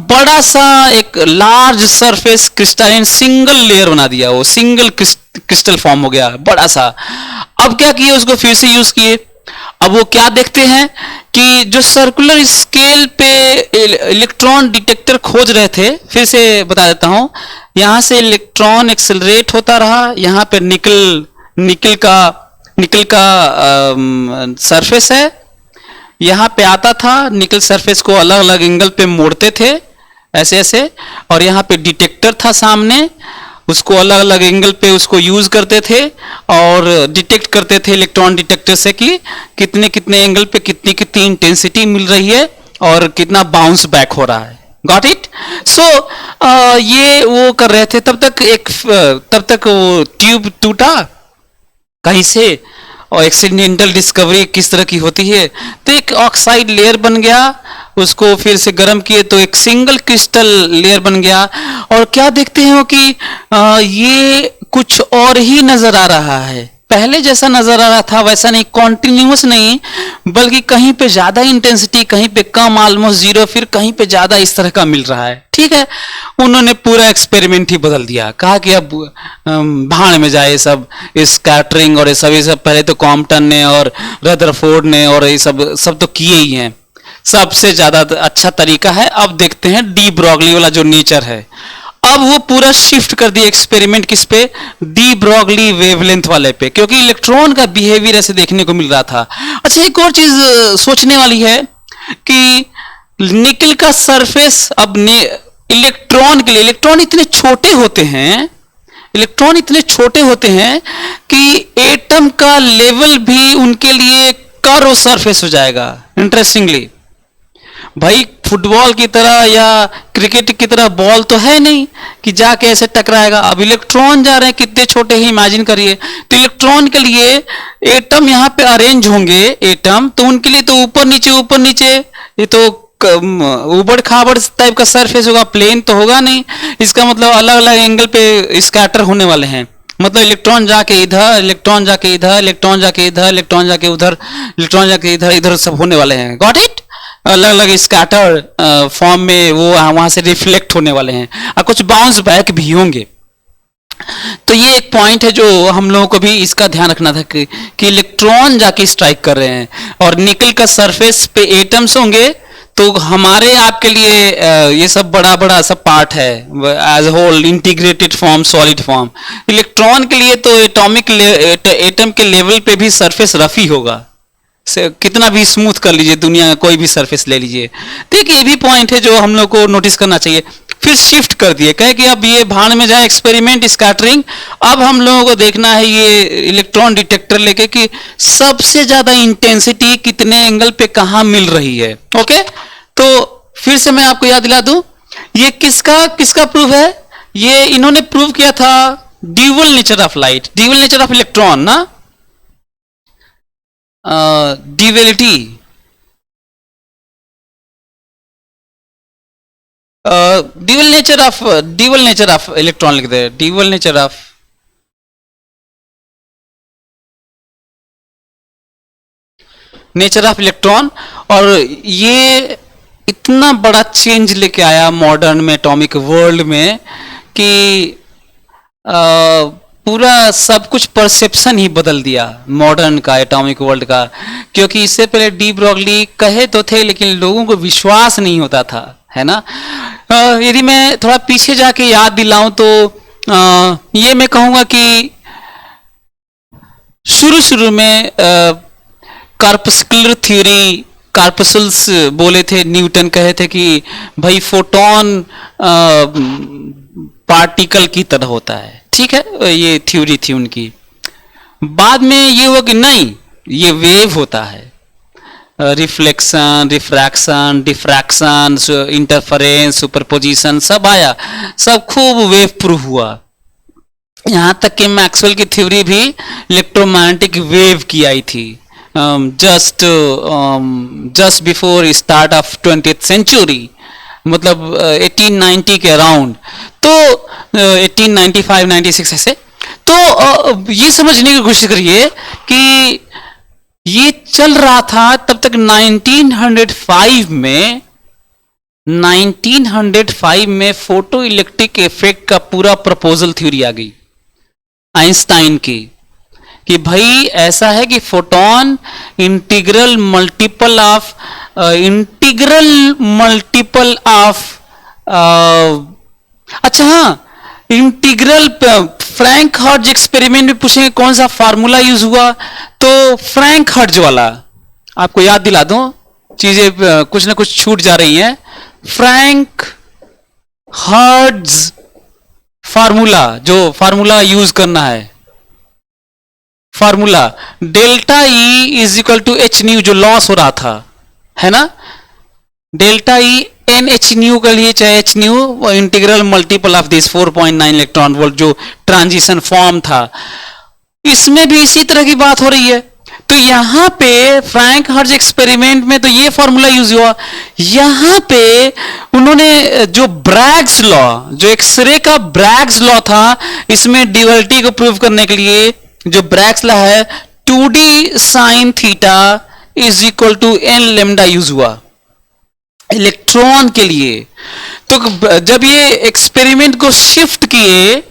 बड़ा सा एक large surface crystalline single layer बना दिया, वो सिंगल क्रिस्टल फॉर्म हो गया बड़ा सा. अब क्या किए, उसको फिर से यूज किए. अब वो क्या देखते हैं कि जो सर्कुलर स्केल पे इलेक्ट्रॉन डिटेक्टर खोज रहे थे, फिर से बता देता हूं, यहां से इलेक्ट्रॉन एक्सेलरेट होता रहा, यहां पे निकल का सरफेस है, यहां पे आता था, निकल सरफेस को अलग अलग एंगल पे मोड़ते थे ऐसे, और यहां पे डिटेक्टर था सामने, उसको अलग अलग एंगल पे उसको यूज करते थे और डिटेक्ट करते थे इलेक्ट्रॉन डिटेक्टर से कि कितने एंगल पे कितनी इंटेंसिटी मिल रही है और कितना बाउंस बैक हो रहा है. Got it. सो ये वो कर रहे थे. तब तक वो ट्यूब टूटा कहीं से, और एक्सीडेंटल डिस्कवरी किस तरह की होती है, तो एक ऑक्साइड लेयर बन गया, उसको फिर से गर्म किए तो एक सिंगल क्रिस्टल लेयर बन गया. और क्या देखते हैं कि ये कुछ और ही नजर आ रहा है, पहले जैसा नजर आ रहा था वैसा नहीं, कॉन्टिन्यूस नहीं, बल्कि कहीं पे ज्यादा इंटेंसिटी, कहीं पे कम ऑलमोस्ट जीरो, फिर कहीं पे ज्यादा, इस तरह का मिल रहा है. ठीक है, उन्होंने पूरा एक्सपेरिमेंट ही बदल दिया, कहा कि अब भाड़ में जाए सब स्कैटरिंग और ये सब पहले तो कॉम्पटन ने और रदरफोर्ड ने और ये सब तो किए ही हैं. सबसे ज्यादा अच्छा तरीका है। अब देखते हैं डी ब्रॉगली वाला जो नेचर है, अब वो पूरा शिफ्ट कर दिया एक्सपेरिमेंट किस पे, डी ब्रॉगली वेवलेंथ वाले पे, क्योंकि इलेक्ट्रॉन का बिहेवियर ऐसे देखने को मिल रहा था। अच्छा, एक और चीज सोचने वाली है कि निकल का सरफेस, अब इलेक्ट्रॉन के लिए, इलेक्ट्रॉन इतने छोटे होते हैं, इलेक्ट्रॉन इतने छोटे होते हैं कि एटम का लेवल भी उनके लिए कर्व सरफेस हो जाएगा। इंटरेस्टिंगली भाई, फुटबॉल की तरह या क्रिकेट की तरह बॉल तो है नहीं कि जाके ऐसे टकराएगा। अब इलेक्ट्रॉन जा रहे हैं कितने छोटे ही, इमेजिन करिए। तो इलेक्ट्रॉन के लिए एटम यहां पे अरेंज होंगे, एटम तो उनके लिए तो ऊपर नीचे, ये तो उबड़ खाबड़ टाइप का सरफेस होगा, प्लेन तो होगा नहीं। इसका मतलब अलग अलग एंगल पे स्कैटर होने वाले हैं। मतलब इलेक्ट्रॉन जाके इधर, इलेक्ट्रॉन जाके इधर, इलेक्ट्रॉन जाके इधर, इलेक्ट्रॉन जाके उधर, इलेक्ट्रॉन जाके इधर, इधर सब होने वाले हैं। Got it? अलग अलग स्कैटर फॉर्म में वो वहां से रिफ्लेक्ट होने वाले हैं और कुछ बाउंस बैक भी होंगे। तो ये एक पॉइंट है जो हम लोगों को भी इसका ध्यान रखना था कि इलेक्ट्रॉन जाके स्ट्राइक कर रहे हैं और निकल का सरफेस पे एटम्स होंगे। तो हमारे आपके लिए ये सब बड़ा बड़ा सब पार्ट है, as whole integrated form, solid form. Electron के लिए तो एटम के लेवल पे भी सरफेस रफ ही होगा, कितना भी स्मूथ कर लीजिए दुनिया का कोई भी सरफेस ले लीजिए। देखिए ये भी पॉइंट है जो हम लोग को नोटिस करना चाहिए। फिर शिफ्ट कर दिए, कहे कि अब ये भाड़ में जाए एक्सपेरिमेंट स्कैटरिंग। अब हम लोगों को देखना है ये इलेक्ट्रॉन डिटेक्टर लेके कि सबसे ज्यादा इंटेंसिटी कितने एंगल पे कहां मिल रही है। ओके, तो फिर से मैं आपको याद दिला दूं, ये किसका प्रूफ है? ये इन्होंने प्रूव किया था dual nature of light, dual nature of electron ना, duality, dual nature of electron लिखते हैं, ड्यूअल नेचर ऑफ इलेक्ट्रॉन। और ये इतना बड़ा चेंज लेके आया मॉडर्न में, एटॉमिक वर्ल्ड में, कि पूरा सब कुछ परसेप्शन ही बदल दिया मॉडर्न का, एटॉमिक वर्ल्ड का। क्योंकि इससे पहले डी ब्रॉगली कहे तो थे लेकिन लोगों को विश्वास नहीं होता था, है ना। यदि मैं थोड़ा पीछे जाके याद दिलाऊं तो ये मैं कहूंगा कि शुरू में कार्पस्कुलर थ्योरी, कार्पसूल्स बोले थे, न्यूटन कहे थे कि भाई फोटोन पार्टिकल की तरह होता है, ठीक है, ये थ्योरी थी उनकी। बाद में ये हुआ कि नहीं, ये वेव होता है, reflection, refraction, diffraction, interference, superposition सब आया, सब खूब वेव प्रूफ हुआ। यहां तक कि मैक्सवेल की थ्योरी भी इलेक्ट्रोमैग्नेटिक वेव की आई थी just before start of 20th century, मतलब 1890 के अराउंड। तो 1895-96 ऐसे। तो ये समझने की कोशिश करिए कि ये चल रहा था तब तक 1905 में फोटो इलेक्ट्रिक इफेक्ट का पूरा प्रपोजल थ्योरी आ गई आइंस्टाइन की, कि भाई ऐसा है कि फोटोन इंटीग्रल मल्टीपल ऑफ अच्छा हाँ, इंटीग्रल। फ्रैंक हर्ट्ज एक्सपेरिमेंट में पूछेंगे कौन सा फार्मूला यूज हुआ, तो फ्रैंक हर्ट्ज वाला, आपको याद दिला दूं, चीजें कुछ ना कुछ छूट जा रही हैं। फ्रैंक हर्ट्ज फार्मूला, जो फार्मूला यूज करना है, formula delta E is equal to h nu, जो लॉस हो रहा था, है ना, delta E and h nu कर लिए, चाहे h nu integral multiple of this 4.9 electron volt जो ट्रांजिशन फॉर्म था। इसमें भी इसी तरह की बात हो रही है। तो यहां पे फ्रैंक हर्ट्ज एक्सपेरिमेंट में तो ये फॉर्मूला यूज हुआ। यहां पे उन्होंने जो ब्रैग्स लॉ, जो एक्सरे का ब्रैग्स लॉ था, इसमें ड्यूअलिटी को प्रूव करने के लिए जो ब्रैग्स लॉ है 2d sine theta is equal to n lambda use हुआ इलेक्ट्रॉन के लिए। तो जब ये एक्सपेरिमेंट को शिफ्ट किए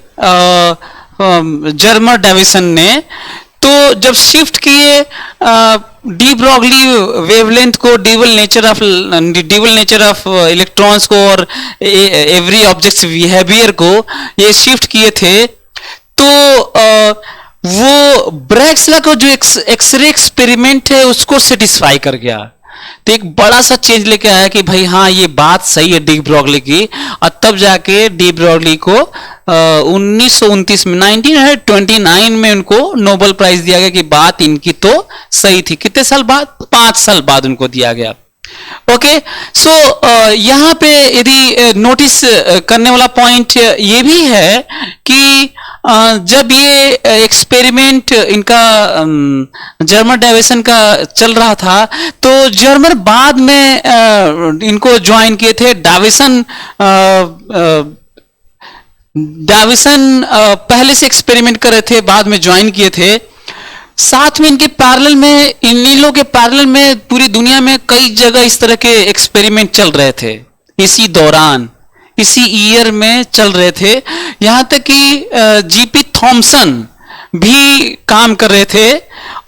जर्मर डेविसन ने, तो जब शिफ्ट किए डी ब्रॉगली वेवलेंथ को ड्यूअल नेचर ऑफ इलेक्ट्रॉन्स को और एवरी ऑब्जेक्ट्स बिहेवियर को ये शिफ्ट किए थे, तो वो ब्रैग्स लॉ का जो एक्सरे एक्सपेरिमेंट है उसको सेटिस्फाई कर गया। तो एक बड़ा सा चेंज लेके आया कि भाई हाँ ये बात सही है डी ब्रॉगली की, और तब जाके डी ब्रॉगली को 1929 में 1929 में उनको नोबेल प्राइज दिया गया कि बात इनकी तो सही थी। कितने साल बाद? 5 साल बाद उनको दिया गया। ओके, सो यहाँ पे यदि नोटिस करने वाला पॉइंट ये भी है कि जब ये एक्सपेरिमेंट इनका जर्मन डायवेसन का चल रहा था, तो जर्मन बाद में इनको ज्वाइन किए थे डायवेसन। पहले से एक्सपेरिमेंट कर रहे थे, बाद में ज्वाइन किए थे। साथ में इनके पैरेलल में, इन लोगों के पैरेलल में पूरी दुनिया में कई जगह इस तरह के एक्सपेरिमेंट चल रहे थे, इसी दौरान इसी ईयर में चल रहे थे। यहां तक कि जीपी थॉमसन भी काम कर रहे थे।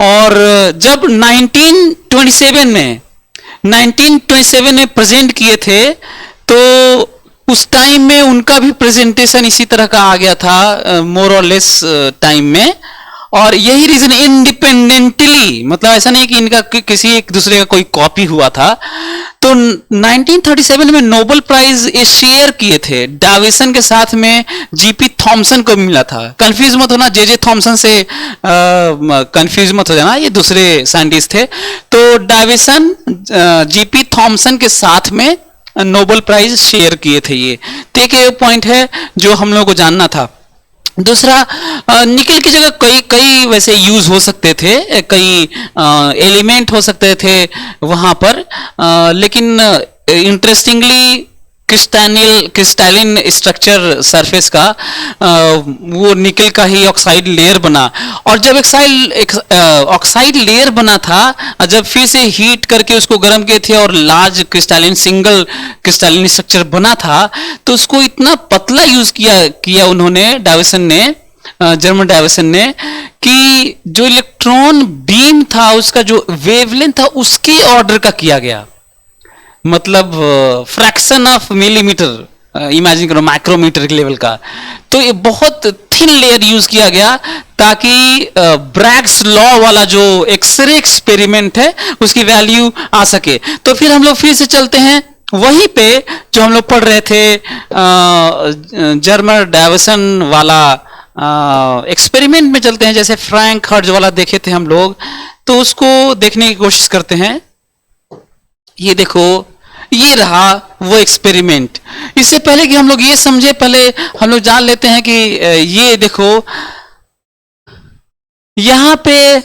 और जब 1927 में प्रेजेंट किए थे, तो उस टाइम में उनका भी प्रेजेंटेशन इसी तरह का आ गया था, मोर और लेस टाइम में। और यही रीजन, इंडिपेंडेंटली, मतलब ऐसा नहीं कि इनका किसी एक दूसरे का कोई कॉपी हुआ था। तो 1937 में नोबेल प्राइज ये शेयर किए थे डाविसन के साथ में, जीपी थॉमसन को मिला था। कंफ्यूज मत होना, जे थॉमसन से कंफ्यूज मत हो जाना, ये दूसरे साइंटिस्ट थे। तो डाविसन जीपी थॉमसन के साथ में नोबेल प्राइज शेयर किए थे। ये तो एक पॉइंट है जो हम लोगों को जानना था। दूसरा, निकल की जगह कई वैसे यूज हो सकते थे, कई एलिमेंट हो सकते थे वहां पर, लेकिन इंटरेस्टिंगली क्रिस्टलिन स्ट्रक्चर सरफेस का वो निकल का ही ऑक्साइड लेयर बना। और जब ऑक्साइड लेयर बना था, जब फिर से हीट करके उसको गर्म किए थे और लार्ज सिंगल क्रिस्टलिन स्ट्रक्चर बना था, तो उसको इतना पतला यूज किया उन्होंने, जर्मन डायविसन ने, कि जो इलेक्ट्रॉन बीम था उसका जो वेवलेंथ था उसके ऑर्डर का किया गया। मतलब फ्रैक्शन ऑफ मिलीमीटर, इमेजिन करो, माइक्रोमीटर के लेवल का। तो ये बहुत थिन लेयर यूज किया गया ताकि ब्रैग्स लॉ वाला जो एक्सरे एक्सपेरिमेंट है उसकी वैल्यू आ सके। तो फिर हम लोग फिर से चलते हैं वहीं पे जो हम लोग पढ़ रहे थे, जर्मन डायविसन वाला एक्सपेरिमेंट में चलते हैं। जैसे फ्रैंक हर्ट्ज वाला देखे थे हम लोग, तो उसको देखने की कोशिश करते हैं। ये देखो, ये रहा वो एक्सपेरिमेंट। इससे पहले कि हम लोग ये समझे, पहले हम लोग जान लेते हैं कि ये देखो, यहां पे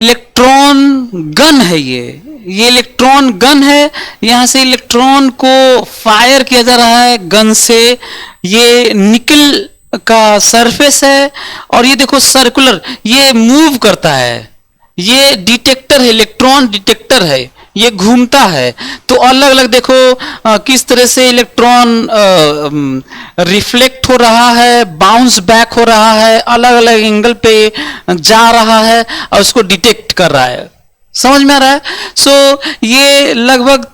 इलेक्ट्रॉन गन है। ये इलेक्ट्रॉन गन है, यहां से इलेक्ट्रॉन को फायर किया जा रहा है गन से। ये निकल का सरफेस है, और ये देखो सर्कुलर, ये मूव करता है, ये डिटेक्टर है, इलेक्ट्रॉन डिटेक्टर है, ये घूमता है। तो अलग अलग देखो किस तरह से इलेक्ट्रॉन रिफ्लेक्ट हो रहा है, बाउंस बैक हो रहा है, अलग अलग एंगल पे जा रहा है और उसको डिटेक्ट कर रहा है। समझ में आ रहा है? सो ये लगभग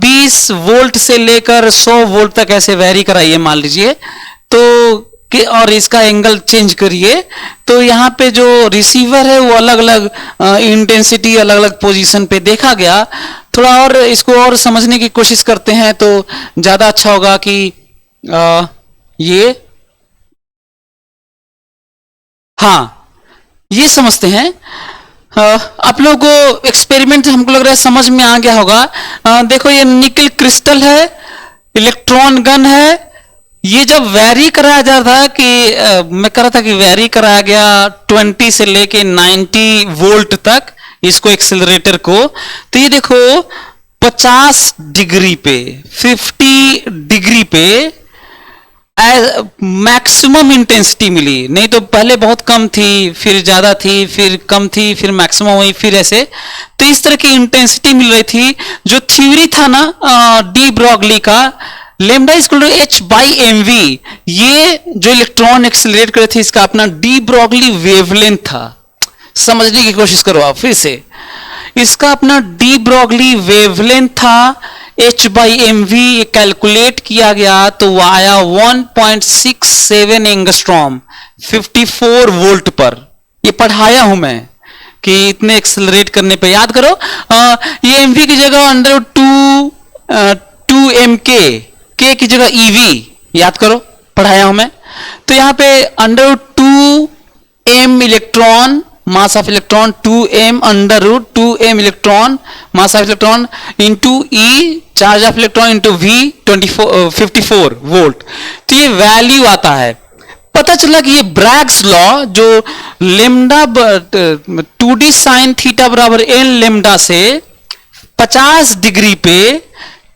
20 वोल्ट से लेकर 100 वोल्ट तक ऐसे वेरी कराइए, मान लीजिए तो, और इसका एंगल चेंज करिए। तो यहाँ पे जो रिसीवर है वो अलग अलग इंटेंसिटी, अलग अलग पोजीशन पे देखा गया। थोड़ा और इसको और समझने की कोशिश करते हैं तो ज्यादा अच्छा होगा कि ये, हाँ, ये समझते हैं। आप लोगों को एक्सपेरिमेंट हमको लग रहा है समझ में आ गया होगा। देखो, ये निकल क्रिस्टल है, इलेक्ट्रॉन गन है। ये जब वैरी कराया जा रहा था कि मैं कह रहा था कि वैरी कराया गया 20 से लेके 90 वोल्ट तक इसको, एक्सेलरेटर को। तो ये देखो 50 डिग्री पे, 50 डिग्री पे मैक्सिमम इंटेंसिटी मिली। नहीं तो पहले बहुत कम थी, फिर ज्यादा थी, फिर कम थी, फिर मैक्सिमम हुई, फिर ऐसे। तो इस तरह की इंटेंसिटी मिल रही थी। जो थ्योरी था ना डी ब्रॉगली का, lambda is equal to h/mv, ये जो इलेक्ट्रॉन एक्सेलरेट करे थे, इसका अपना डी ब्रॉगली वेवलेंथ था। समझने की कोशिश करो आप फिर से। इसका अपना डी ब्रॉगली वेवलेंथ था h by m v, calculate किया गया तो वो आया 1.67 एंगस्ट्रॉम 54 वोल्ट पर। ये पढ़ाया हूं मैं कि इतने एक्सेलरेट करने पे, याद करो ये एमवी की जगह अंडर टू एम के की जगह ईवी, याद करो पढ़ाया हूं मैं। तो यहां पे under 2m electron mass of electron 2m under root 2m electron mass of electron into E charge of electron into V 54 volt. तो ये वैल्यू आता है। पता चला कि ये ब्रैग्स लॉ जो लेमडा 2d साइन थीटा बराबर एन लेमडा से 50 डिग्री पे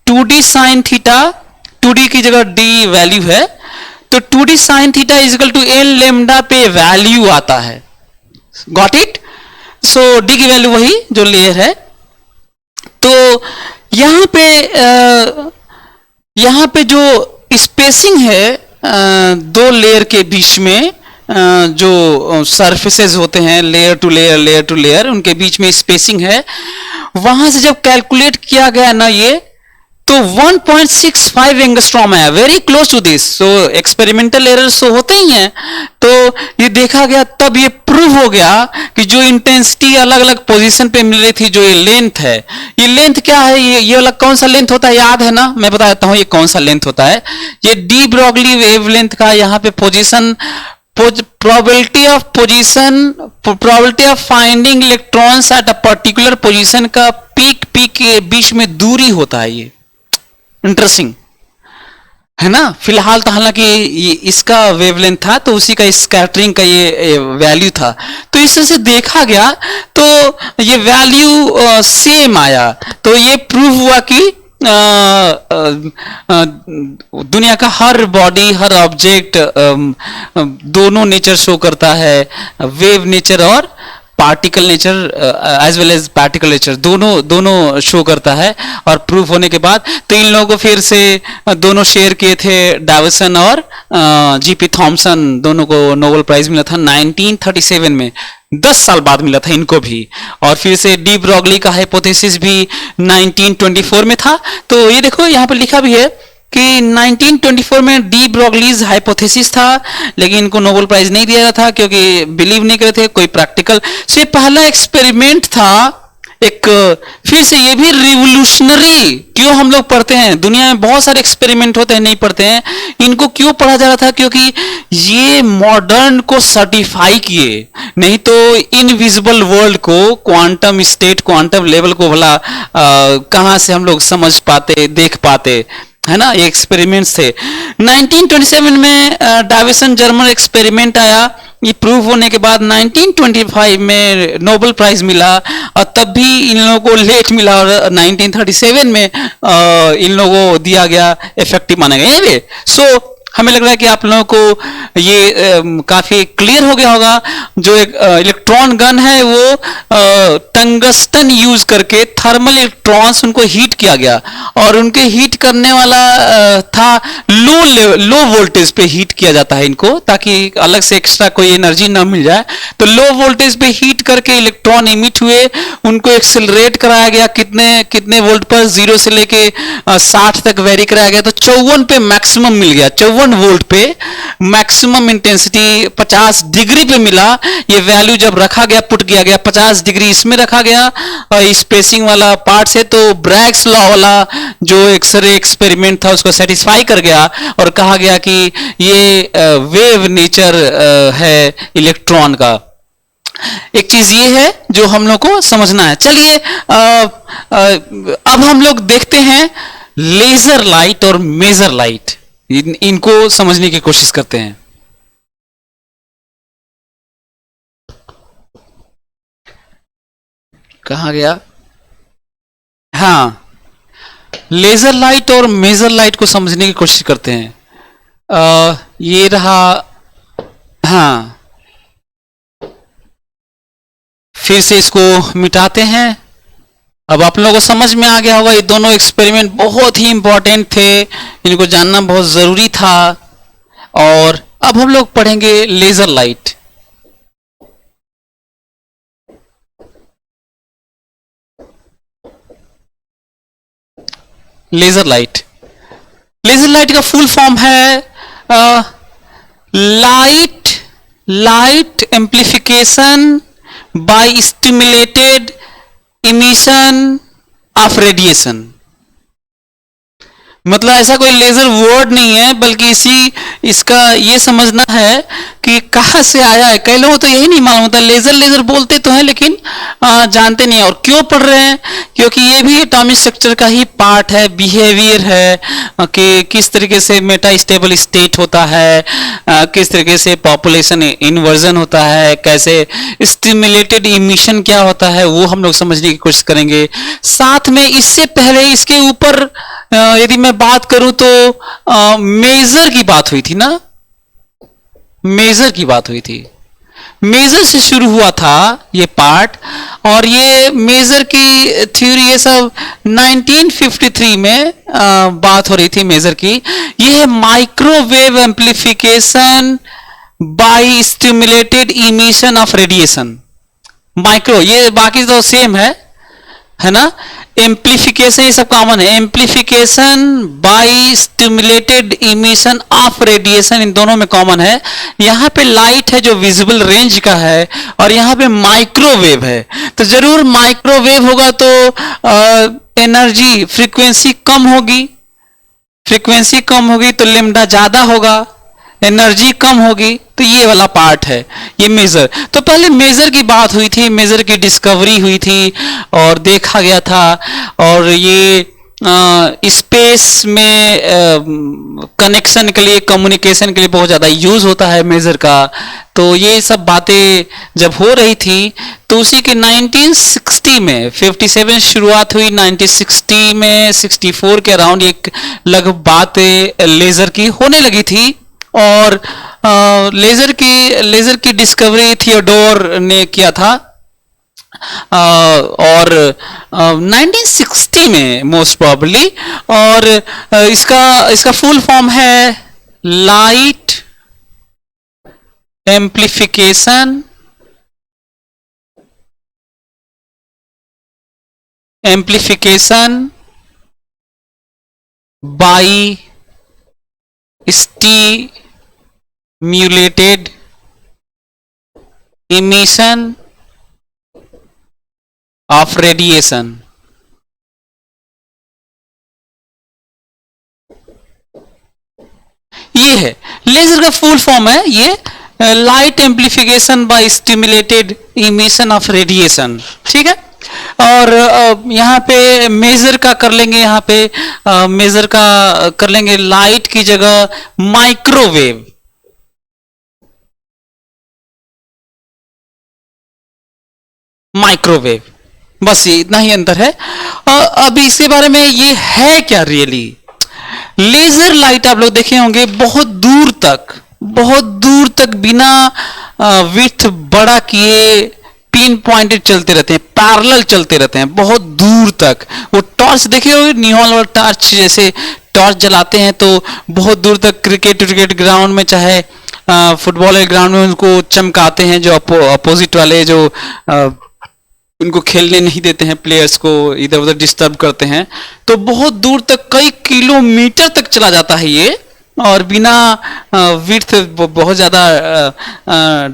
2d साइन थीटा, 2d की जगह d वैल्यू है, तो 2d sine theta is equal to n lambda पे वैल्यू आता है। Got it? सो d की वैल्यू वही जो लेयर है। तो यहां पे जो स्पेसिंग है दो लेयर के बीच में, जो सरफेसेस होते हैं लेयर टू लेयर उनके बीच में स्पेसिंग है, वहां से जब कैलकुलेट किया गया ना ये, तो 1.65 एंगस्ट्रॉम है, very close to this. So experimental errors तो होते ही हैं, तो ये देखा गया, तब ये प्रूव हो गया कि जो इंटेंसिटी अलग अलग पोजीशन पे मिल रही थी, जो ये लेंथ है, ये लेंथ क्या है, ये अलग कौन सा लेंथ होता है याद है ना? मैं बता देता हूं ये कौन सा लेंथ होता है। ये डी ब्रॉगली वेवलेंथ का यहाँ पे position, probability of finding electrons at a particular position का पीक के बीच में दूरी होता है। ये इंटरेस्टिंग है ना? फिलहाल तो हालांकि इसका वेवलेंथ था, तो उसी का स्कैटरिंग का ये वैल्यू था। तो इस तरह से देखा गया तो ये वैल्यू सेम आया। तो ये प्रूव हुआ कि दुनिया का हर बॉडी, हर ऑब्जेक्ट दोनों नेचर शो करता है, वेव नेचर और particle nature as well as particle nature, दोनों शो करता है। और प्रूफ होने के बाद तो इन लोगों को फिर से दोनों शेयर किए थे, डाविसन और जीपी थॉमसन, दोनों को नोबेल प्राइज मिला था 1937 में, 10 साल बाद मिला था इनको भी। और फिर से डी ब्रॉगली का हाइपोथेसिस भी 1924 में था। तो ये देखो यहाँ पर लिखा भी है कि 1924 में डी ब्रॉगलीज हाइपोथेसिस था, लेकिन इनको नोबेल प्राइज नहीं दिया था क्योंकि बिलीव नहीं करते थे कोई प्रैक्टिकल। से पहला एक्सपेरिमेंट था एक, फिर से ये भी रिवोल्यूशनरी। क्यों हम लोग पढ़ते हैं? दुनिया में बहुत सारे एक्सपेरिमेंट होते हैं, नहीं पढ़ते हैं। इनको क्यों पढ़ा जा रहा था? क्योंकि ये मॉडर्न को सर्टिफाई किए, नहीं तो इनविजिबल वर्ल्ड को, क्वांटम स्टेट, क्वांटम लेवल को भला कहां से हम लोग समझ पाते, देख पाते, है ना? ये एक्सपेरिमेंट्स थे। 1927 में डाविसन जर्मन एक्सपेरिमेंट आया। ये प्रूव होने के बाद 1925 में नोबेल प्राइज मिला, और तब भी इन लोगों को लेट मिला, और 1937 में इन लोगों को दिया गया, इफेक्टिव माना गया। ये सो हमें लग रहा है कि आप लोगों को ये काफी क्लियर हो गया होगा। जो एक इलेक्ट्रॉन गन है वो टंगस्टन यूज करके थर्मल इलेक्ट्रॉन्स उनको हीट किया गया, और उनके हीट करने वाला था लो वोल्टेज पे हीट किया जाता है इनको, ताकि अलग से एक्स्ट्रा कोई एनर्जी ना मिल जाए। तो लो वोल्टेज पे हीट करके इलेक्ट्रॉन इमिट हुए, उनको एक्सेलरेट कराया गया कितने वोल्ट पर, 0 से लेके 60 तक वेरी कराया गया। तो 54 पे मैक्सिमम मिल गया, 54 वोल्ट पे मैक्सिमम इंटेंसिटी 50 डिग्री पे मिला। ये वैल्यू जब रखा गया, पुट किया गया 50 डिग्री इसमें रखा गया और स्पेसिंग वाला पार्ट से, तो ब्रैग्स लॉ वाला जो एक्सरे एक्सपेरिमेंट था उसको सेटिस्फाई कर गया, और कहा गया कि ये वेव नेचर है इलेक्ट्रॉन का। एक चीज ये है जो हम लोग को समझना है। चलिए अब हम लोग देखते हैं लेजर लाइट और मेजर लाइट, इनको समझने की कोशिश करते हैं। कहां गया? हाँ, लेजर लाइट और मेजर लाइट को समझने की कोशिश करते हैं। ये रहा, हाँ, फिर से इसको मिटाते हैं। अब आप लोगों को समझ में आ गया होगा, ये दोनों एक्सपेरिमेंट बहुत ही इंपॉर्टेंट थे, इनको जानना बहुत जरूरी था। और अब हम लोग पढ़ेंगे laser light. Laser light. Laser light का फुल फॉर्म है light light amplification by stimulated emission of radiation. मतलब ऐसा कोई लेजर वर्ड नहीं है, बल्कि इसका ये समझना है कि कहां से आया है। कई लोगों तो यही नहीं मालूम होता, लेजर लेजर बोलते तो हैं लेकिन जानते नहीं है। और क्यों पढ़ रहे हैं? क्योंकि ये भी एटॉमिक स्ट्रक्चर का ही पार्ट है, बिहेवियर है कि किस तरीके से मेटा स्टेबल स्टेट होता है, किस तरीके से पॉपुलेशन इन्वर्जन होता है, कैसे स्टिमुलेटेड इमिशन क्या होता है, वो हम लोग समझने की कोशिश करेंगे। साथ में इससे पहले इसके ऊपर यदि मैं बात करूं तो मेजर की बात हुई थी ना, मेजर की बात हुई थी। मेजर से शुरू हुआ था ये पार्ट, और ये मेजर की थ्योरी ये सब 1953 में बात हो रही थी मेजर की। ये है microwave amplification by stimulated emission of radiation. Micro, ये बाकी तो सेम है ना। एम्प्लीफिकेशन ये सब कॉमन है। Amplification by stimulated emission of radiation, इन दोनों में कॉमन है। यहां पे लाइट है जो विजिबल रेंज का है, और यहां पे माइक्रोवेव है। तो जरूर माइक्रोवेव होगा तो एनर्जी फ्रीक्वेंसी कम होगी, फ्रीक्वेंसी कम होगी तो लेमडा ज्यादा होगा, एनर्जी कम होगी। तो ये वाला पार्ट है ये मेजर। तो पहले मेजर की बात हुई थी, मेजर की डिस्कवरी हुई थी और देखा गया था। और ये स्पेस में कनेक्शन के लिए, कम्युनिकेशन के लिए बहुत ज़्यादा यूज होता है मेजर का। तो ये सब बातें जब हो रही थी तो उसी के 1960 में 57 शुरुआत हुई, 1960 में 64 के अराउंड एक लगभग बातें लेजर की होने लगी थी। और लेजर की डिस्कवरी थियोडोर ने किया था, और 1960 में मोस्ट प्रॉब्ली। और इसका फुल फॉर्म है light amplification by stimulated emission of radiation। ये है लेजर का फुल फॉर्म है, ये light amplification by stimulated emission of radiation. ठीक है। और यहाँ पे मेजर का कर लेंगे, यहाँ पे मेजर का कर लेंगे लाइट की जगह माइक्रोवेव। माइक्रोवेव, बस ये इतना ही अंतर है। अभी इसके बारे में ये है क्या रियली। लेजर लाइट आप लोग देखे होंगे बहुत दूर तक बिना विड्थ बड़ा किए पिन पॉइंटेड चलते रहते हैं, पैरेलल चलते रहते हैं बहुत दूर तक। वो टॉर्च देखे होंगे, नियॉन और टॉर्च जैसे टॉर्च जलाते हैं तो बहुत दूर तक क्रिकेट ग्राउंड में, चाहे फुटबॉल ग्राउंड में उनको चमकाते हैं, जो अपोजिट वाले जो उनको खेलने नहीं देते हैं, प्लेयर्स को इधर उधर डिस्टर्ब करते हैं। तो बहुत दूर तक कई किलोमीटर तक चला जाता है ये, और बिना विड्थ बहुत ज़्यादा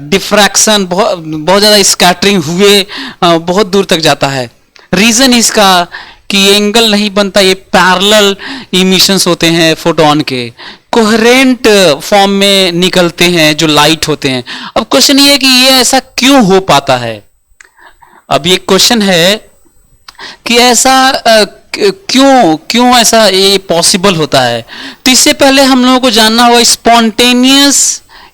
डिफ्रैक्शन, बहुत ज़्यादा स्कैटरिंग हुए बहुत दूर तक जाता है। रीज़न इसका कि एंगल नहीं बनता, ये पैरेलल इमिशंस होते हैं फोटोन के, कोहेरेंट फॉर्म में निकलते हैं जो लाइट होते हैं। अब क्वेश्चन ये है कि ये ऐसा क्यों हो पाता है। अब ये क्वेश्चन है कि ऐसा क्यों ऐसा ये पॉसिबल होता है। तो इससे पहले हम लोगों को जानना होगा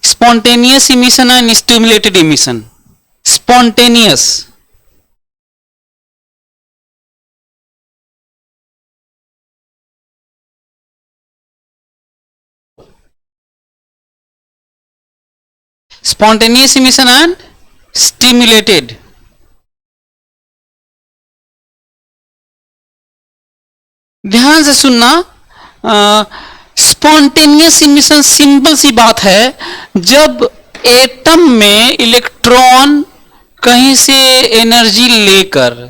spontaneous emission and stimulated emission. Spontaneous emission and stimulated. ध्यान से सुनना, स्पॉन्टेनियस इमिशन सिंपल सी बात है, जब एटम में इलेक्ट्रॉन कहीं से एनर्जी लेकर,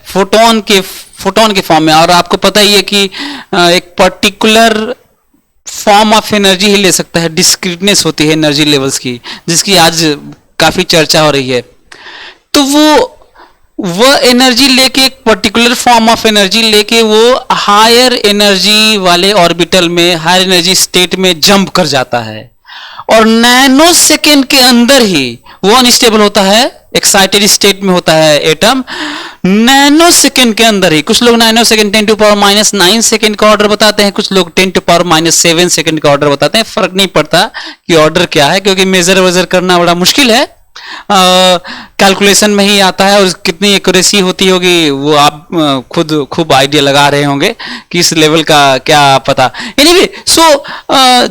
फोटोन के फॉर्म में। और आपको पता ही है कि एक पर्टिकुलर फॉर्म ऑफ एनर्जी ही ले सकता है, डिस्क्रीटनेस होती है एनर्जी लेवल्स की, जिसकी आज काफी चर्चा हो रही है। तो वो एनर्जी लेके, एक पर्टिकुलर फॉर्म ऑफ एनर्जी लेके वो हायर एनर्जी वाले ऑर्बिटल में, हायर एनर्जी स्टेट में जंप कर जाता है, और नैनो सेकेंड के अंदर ही वो अनस्टेबल होता है, एक्साइटेड स्टेट में होता है एटम। नैनो सेकेंड के अंदर ही, कुछ लोग नैनो सेकेंड 10⁻⁹ सेकेंड का ऑर्डर बताते हैं, कुछ लोग 10⁻⁷ सेकेंड का ऑर्डर बताते हैं। फर्क नहीं पड़ता कि ऑर्डर क्या है, क्योंकि मेजर वेजर करना बड़ा मुश्किल है, कैलकुलेशन में ही आता है, और कितनी एक्यूरेसी होती होगी वो आप खुद खूब आइडिया लगा रहे होंगे कि इस लेवल का क्या पता। एनीवे, सो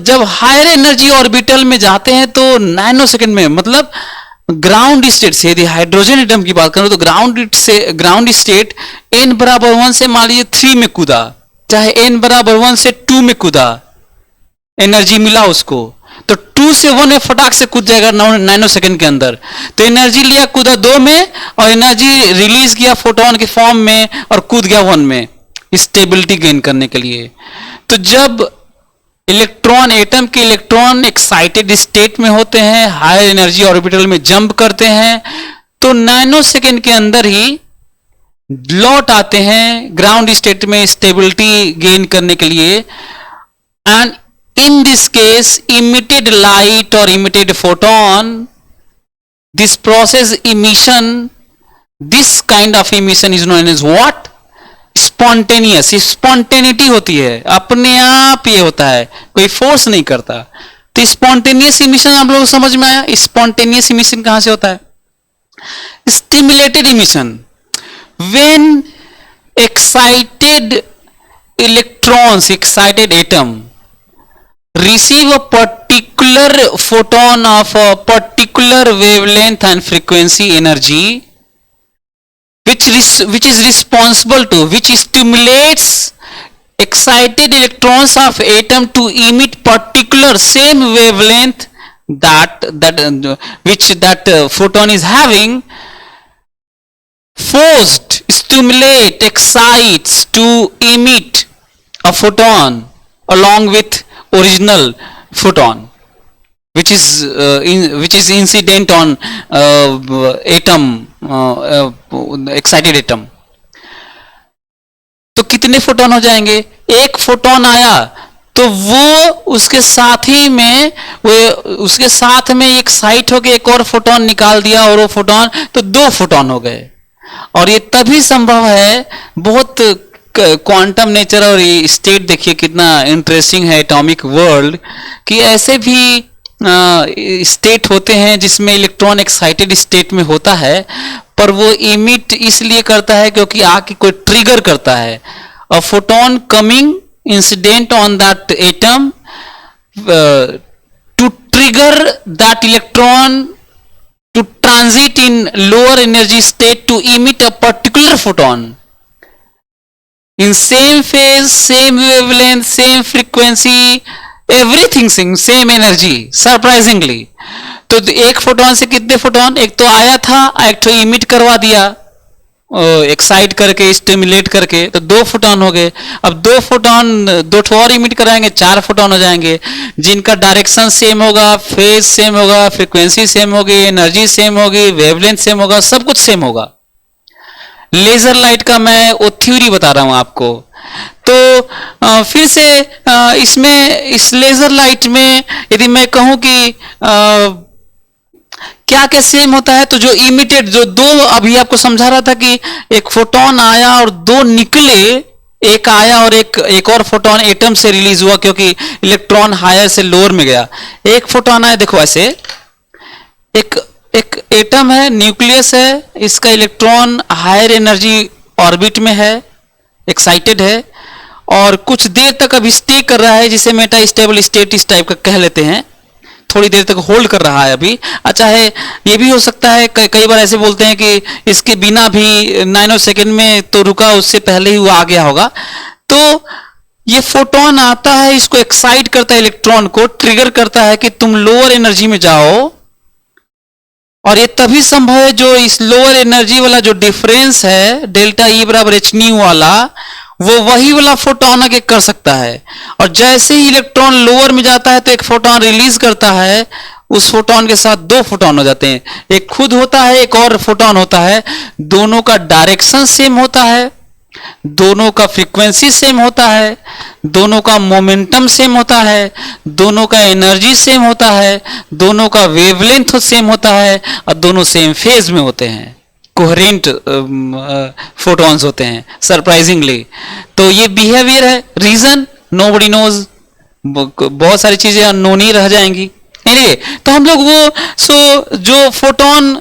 जब हायर एनर्जी ऑर्बिटल में जाते हैं तो नैनो सेकेंड में, मतलब ग्राउंड स्टेट से, यदि हाइड्रोजन एटम की बात करूं तो ग्राउंड स्टेट n बराबर 1 से मान लीजिए 3 में कूदा, चाहे n बराबर 1 से 2 में कूदा, एनर्जी मिला उसको, तो 2 से 1 में फटाक से कूद जाएगा नैनो सेकंड के अंदर। तो एनर्जी लिया, कूदा 2 में, और एनर्जी रिलीज किया फोटोन के फॉर्म में और कूद गया 1 में, स्टेबिलिटी गेन करने के लिए। तो जब इलेक्ट्रॉन, एटम के इलेक्ट्रॉन एक्साइटेड स्टेट में होते हैं, हायर एनर्जी ऑर्बिटल में जंप करते हैं, तो नैनो सेकेंड के अंदर ही लौट आते हैं ग्राउंड स्टेट में स्टेबिलिटी गेन करने के लिए। And in this case emitted light और emitted photon, this process emission, this kind of emission is known as what? Spontaneous. Spontaneity होती है, अपने आप ये होता है, कोई फोर्स नहीं करता। तो स्पॉन्टेनियस इमिशन आप लोग समझ में आया? स्पॉन्टेनियस इमिशन कहां से होता है? Stimulated emission, when excited electrons, excited atom receive a particular photon of a particular wavelength and frequency energy, which is responsible to, which stimulates excited electrons of atom to emit particular same wavelength that photon is having, forced, stimulate, excites to emit a photon along with original photon, which is incident on atom, excited atom. तो कितने photon हो जाएंगे? एक photon आया तो वो उसके साथ ही में, वो उसके साथ में एक्साइट होकर एक और फोटोन निकाल दिया, और वो फोटोन, तो 2 फोटोन हो गए। और ये तभी संभव है, बहुत क्वांटम नेचर और स्टेट देखिए कितना इंटरेस्टिंग है एटॉमिक वर्ल्ड, कि ऐसे भी स्टेट होते हैं जिसमें इलेक्ट्रॉन एक्साइटेड स्टेट में होता है, पर वो इमिट इसलिए करता है क्योंकि आके कोई ट्रिगर करता है। A photon coming incident on that atom to trigger that electron to transit in lower energy state to emit a particular photon in same phase, same wavelength, same frequency, everything same energy, surprisingly। तो एक photon से कितने photon? एक तो आया था, एक तो इमिट करवा दिया, एक्साइट करके, स्टिमुलेट करके, तो 2 फोटोन हो गए। अब 2 फोटोन, 2 और इमिट कराएंगे, 4 फोटोन हो जाएंगे, जिनका डायरेक्शन सेम होगा, फेज सेम होगा, फ्रीक्वेंसी सेम होगी, एनर्जी सेम होगी, वेवलेंथ सेम होगा, सब कुछ सेम होगा। लेजर लाइट का मैं वो थ्योरी बता रहा हूं आपको। तो फिर से इसमें, इस लेजर लाइट में यदि मैं कहूं कि क्या क्या सेम होता है, तो जो इमिटेड, जो 2 अभी आपको समझा रहा था कि एक फोटोन आया और 2 निकले, एक आया और एक और फोटोन एटम से रिलीज हुआ, क्योंकि इलेक्ट्रॉन हायर से लोअर में गया। एक फोटोन आया, देखो ऐसे, एक एटम है, न्यूक्लियस है, इसका इलेक्ट्रॉन हायर एनर्जी ऑर्बिट में है, एक्साइटेड है, और कुछ देर तक अभी स्टे कर रहा है, जिसे मेटा स्टेबल स्टेट इस टाइप का कह लेते हैं, थोड़ी देर तक होल्ड कर रहा है अभी। अच्छा है, ये भी हो सकता है, कई बार ऐसे बोलते हैं कि इसके बिना भी नैनो सेकेंड में तो रुका, उससे पहले ही वो आ गया होगा। तो ये फोटोन आता है, इसको एक्साइट करता है, इलेक्ट्रॉन को ट्रिगर करता है कि तुम लोअर एनर्जी में जाओ, और ये तभी संभव है जो इस लोअर एनर्जी वाला जो डिफरेंस है डेल्टा ई बराबर एच न्यू वाला, वो वही वाला फोटोन आगे कर सकता है। और जैसे ही इलेक्ट्रॉन लोअर में जाता है तो एक फोटोन रिलीज करता है, उस फोटोन के साथ दो फोटोन हो जाते हैं, एक खुद होता है एक और फोटोन होता है। दोनों का डायरेक्शन सेम होता है, दोनों का फ्रीक्वेंसी सेम होता है, दोनों का मोमेंटम सेम होता है, दोनों का एनर्जी सेम होता है, दोनों का वेवलेंथ सेम होता है और दोनों सेम फेज में होते हैं, कोहेरेंट फोटॉन्स होते हैं सरप्राइजिंगली। तो ये बिहेवियर है। रीजन नोबडी नोज, बहुत सारी चीजें अननोन ही रह जाएंगी। एनीवे, तो हम लोग वो जो फोटोन,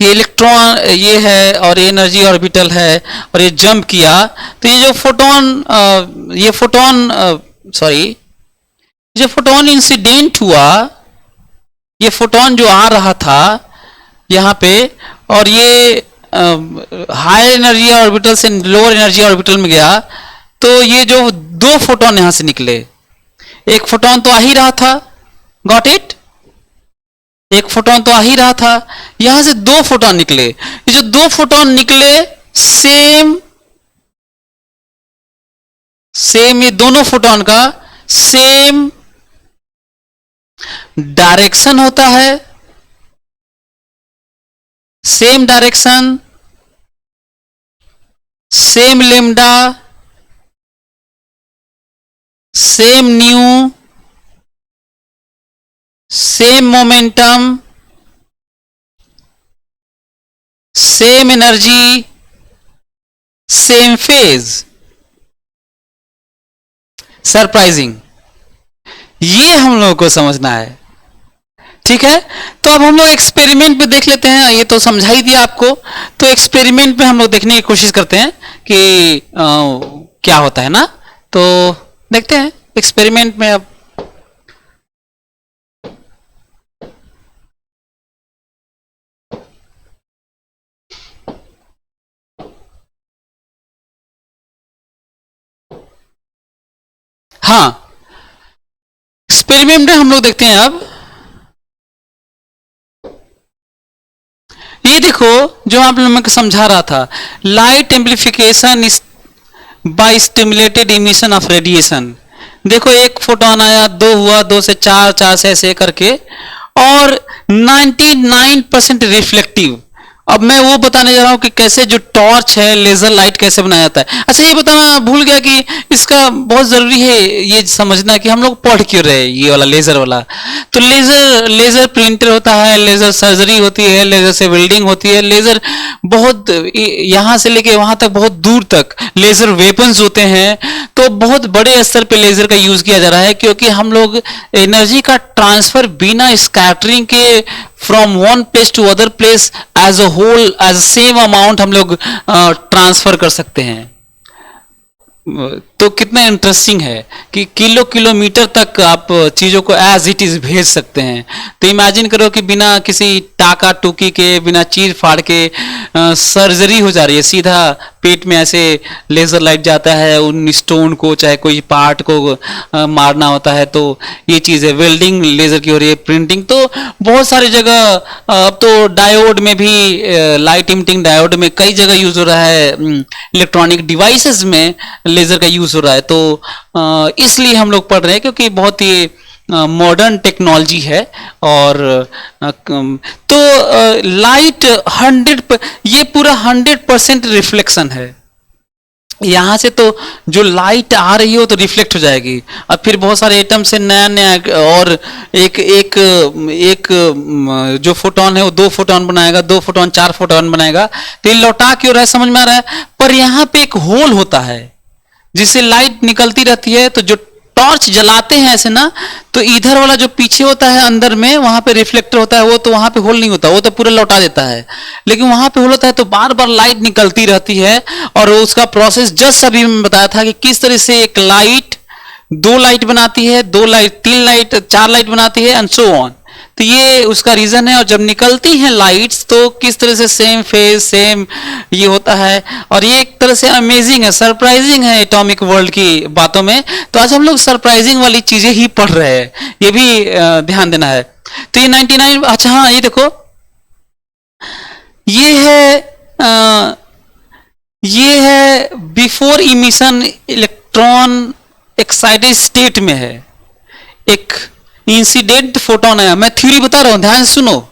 ये इलेक्ट्रॉन ये है और ये एनर्जी ऑर्बिटल है और ये जंप किया, तो ये जो फोटोन इंसिडेंट हुआ, ये फोटोन जो आ रहा था यहाँ पे, और ये हायर एनर्जी ऑर्बिटल से लोअर एनर्जी ऑर्बिटल में गया, तो ये जो दो फोटोन यहां से निकले, एक फोटोन तो आ ही रहा था, गॉट इट, एक फोटोन तो आ ही रहा था, यहां से दो फोटोन निकले। ये जो दो फोटोन निकले सेम ये दोनों फोटोन का सेम डायरेक्शन होता है, same direction, same lambda, same new, same momentum, same energy, same phase. Surprising, ये हम लोगों को समझना है। ठीक है, तो अब हम लोग एक्सपेरिमेंट पे देख लेते हैं। ये तो समझा ही दिया आपको, तो एक्सपेरिमेंट पे हम लोग देखने की कोशिश करते हैं कि क्या होता है ना। तो देखते हैं एक्सपेरिमेंट में। अब हाँ, एक्सपेरिमेंट में हम लोग देखते हैं। अब ये देखो, जो आप लोगों को समझा रहा था, light amplification is by stimulated emission of radiation. देखो, एक फोटोन आया, दो हुआ, दो से चार, चार से ऐसे करके, और 99% रिफ्लेक्टिव। अब मैं वो बताने जा रहा हूं कि कैसे जो टॉर्च है, लेजर लाइट कैसे बनाया जाता है। अच्छा, ये बताना भूल गया कि इसका बहुत जरूरी है ये समझना कि हम लोग पढ़ क्यों रहे ये वाला लेजर वाला। तो लेजर प्रिंटर होता है, लेजर सर्जरी होती है, लेजर से वेल्डिंग होती है, लेजर बहुत यहां से लेके वहां तक, बहुत दूर तक लेजर वेपन्स होते हैं। तो बहुत बड़े स्तर पे लेजर का यूज किया जा रहा है, क्योंकि हम लोग एनर्जी का ट्रांसफर बिना स्कैटरिंग के from one place to other place as a whole, as same amount हम लोग ट्रांसफर कर सकते हैं। तो कितना इंटरेस्टिंग है कि किलोमीटर तक आप चीजों को एज इट इज भेज सकते हैं। तो इमेजिन करो कि बिना किसी टाका टूकी के, बिना चीर फाड़ के सर्जरी हो जा रही है, सीधा पेट में ऐसे लेजर लाइट जाता है, उन स्टोन को, चाहे कोई पार्ट को मारना होता है। तो ये चीज़ है, वेल्डिंग लेजर की हो रही है, प्रिंटिंग। तो बहुत सारी जगह, अब तो डायोड में भी, लाइट इमिटिंग डायोड में कई जगह यूज हो रहा है, इलेक्ट्रॉनिक डिवाइसेस में लेजर का यूज हो रहा है। तो इसलिए हम लोग पढ़ रहे हैं, क्योंकि बहुत ही मॉडर्न टेक्नोलॉजी है। और तो लाइट 100, ये पूरा 100% रिफ्लेक्शन है। यहां से तो जो लाइट आ रही हो तो रिफ्लेक्ट हो जाएगी, और फिर बहुत सारे एटम से नया नया, और एक जो फोटोन है वो दो फोटोन बनाएगा, दो फोटोन चार फोटोन बनाएगा। तो ये लौटा क्यों रहा है, समझ में आ रहा है। पर यहाँ पे एक होल होता है जिससे लाइट निकलती रहती है। तो जो टॉर्च जलाते हैं ऐसे ना, तो इधर वाला जो पीछे होता है अंदर में, वहां पे रिफ्लेक्टर होता है, वो तो वहां पे होल नहीं होता, वो तो पूरा लौटा देता है। लेकिन वहां पे होल होता है, तो बार बार लाइट निकलती रहती है। और उसका प्रोसेस जस्ट अभी मैं बताया था कि किस तरह से एक लाइट दो लाइट बनाती है, दो लाइट, तीन लाइट, चार लाइट बनाती है, एंड सो ऑन। तो ये उसका रीजन है। और जब निकलती हैं लाइट्स, तो किस तरह से सेम फेज, सेम ये होता है। और ये एक तरह से अमेजिंग है, सरप्राइजिंग है एटॉमिक वर्ल्ड की बातों में। तो आज हम लोग सरप्राइजिंग वाली चीजें ही पढ़ रहे हैं, ये भी ध्यान देना है। तो ये 99, अच्छा हाँ ये देखो, ये है ये है before emission electron excited state में है, एक इंसिडेंट फोटोन आया। मैं थ्योरी बता रहा हूं, ध्यान से सुनो।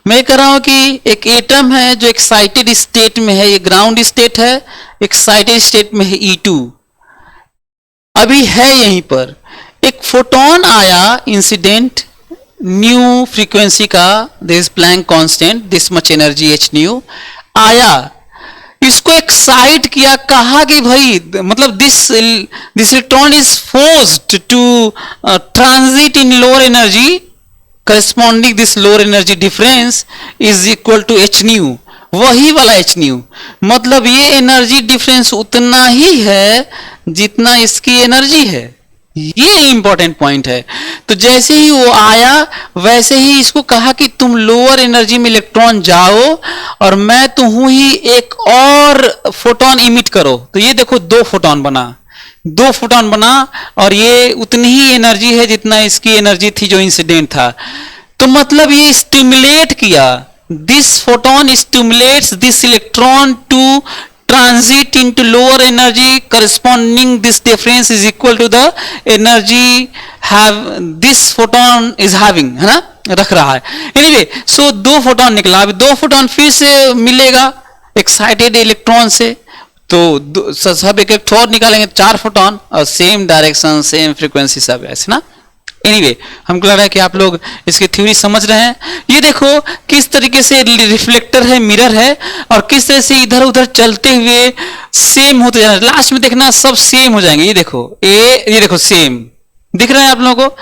मैं कह रहा हूं कि एक एटम है जो एक्साइटेड स्टेट में है, ये ग्राउंड स्टेट है, एक्साइटेड स्टेट में है E2, अभी है यहीं पर। एक फोटोन आया इंसिडेंट न्यू फ्रीक्वेंसी का, this Planck constant, this much energy h nu आया, इसको एक्साइट किया, कहा कि भाई मतलब this electron is forced to transit in lower energy, corresponding this lower energy difference is equal to h nu, वही वाला एच न्यू। मतलब ये एनर्जी डिफरेंस उतना ही है जितना इसकी एनर्जी है, ये इंपॉर्टेंट पॉइंट है। तो जैसे ही वो आया वैसे ही इसको कहा कि तुम लोअर एनर्जी में इलेक्ट्रॉन जाओ और मैं तो हूं ही एक और फोटोन इमिट करो। तो ये देखो दो फोटोन बना और ये उतनी ही एनर्जी है जितना इसकी एनर्जी थी जो इंसिडेंट था। तो मतलब ये स्टिमुलेट किया, this photon stimulates this electron to transit into lower energy, corresponding this difference is equal to the energy have this photon is having, है ना, रख रहा है। anyway, so दो फोटोन निकला, अभी दो फोटोन फिर से मिलेगा एक्साइटेड इलेक्ट्रॉन से, तो सब एक एक और निकालेंगे, 4 फोटोन और सेम डायरेक्शन सेम फ्रीक्वेंसी सब ऐसे ना। एनीवे हमको लग रहा है कि आप लोग इसकी थ्योरी समझ रहे हैं। ये देखो किस तरीके से रिफ्लेक्टर है, मिरर है, और किस तरह से इधर उधर चलते हुए सेम होते जा रहे हैं। लास्ट में देखना सब सेम हो जाएंगे। ये देखो ये देखो सेम दिख रहा है आप लोगों को।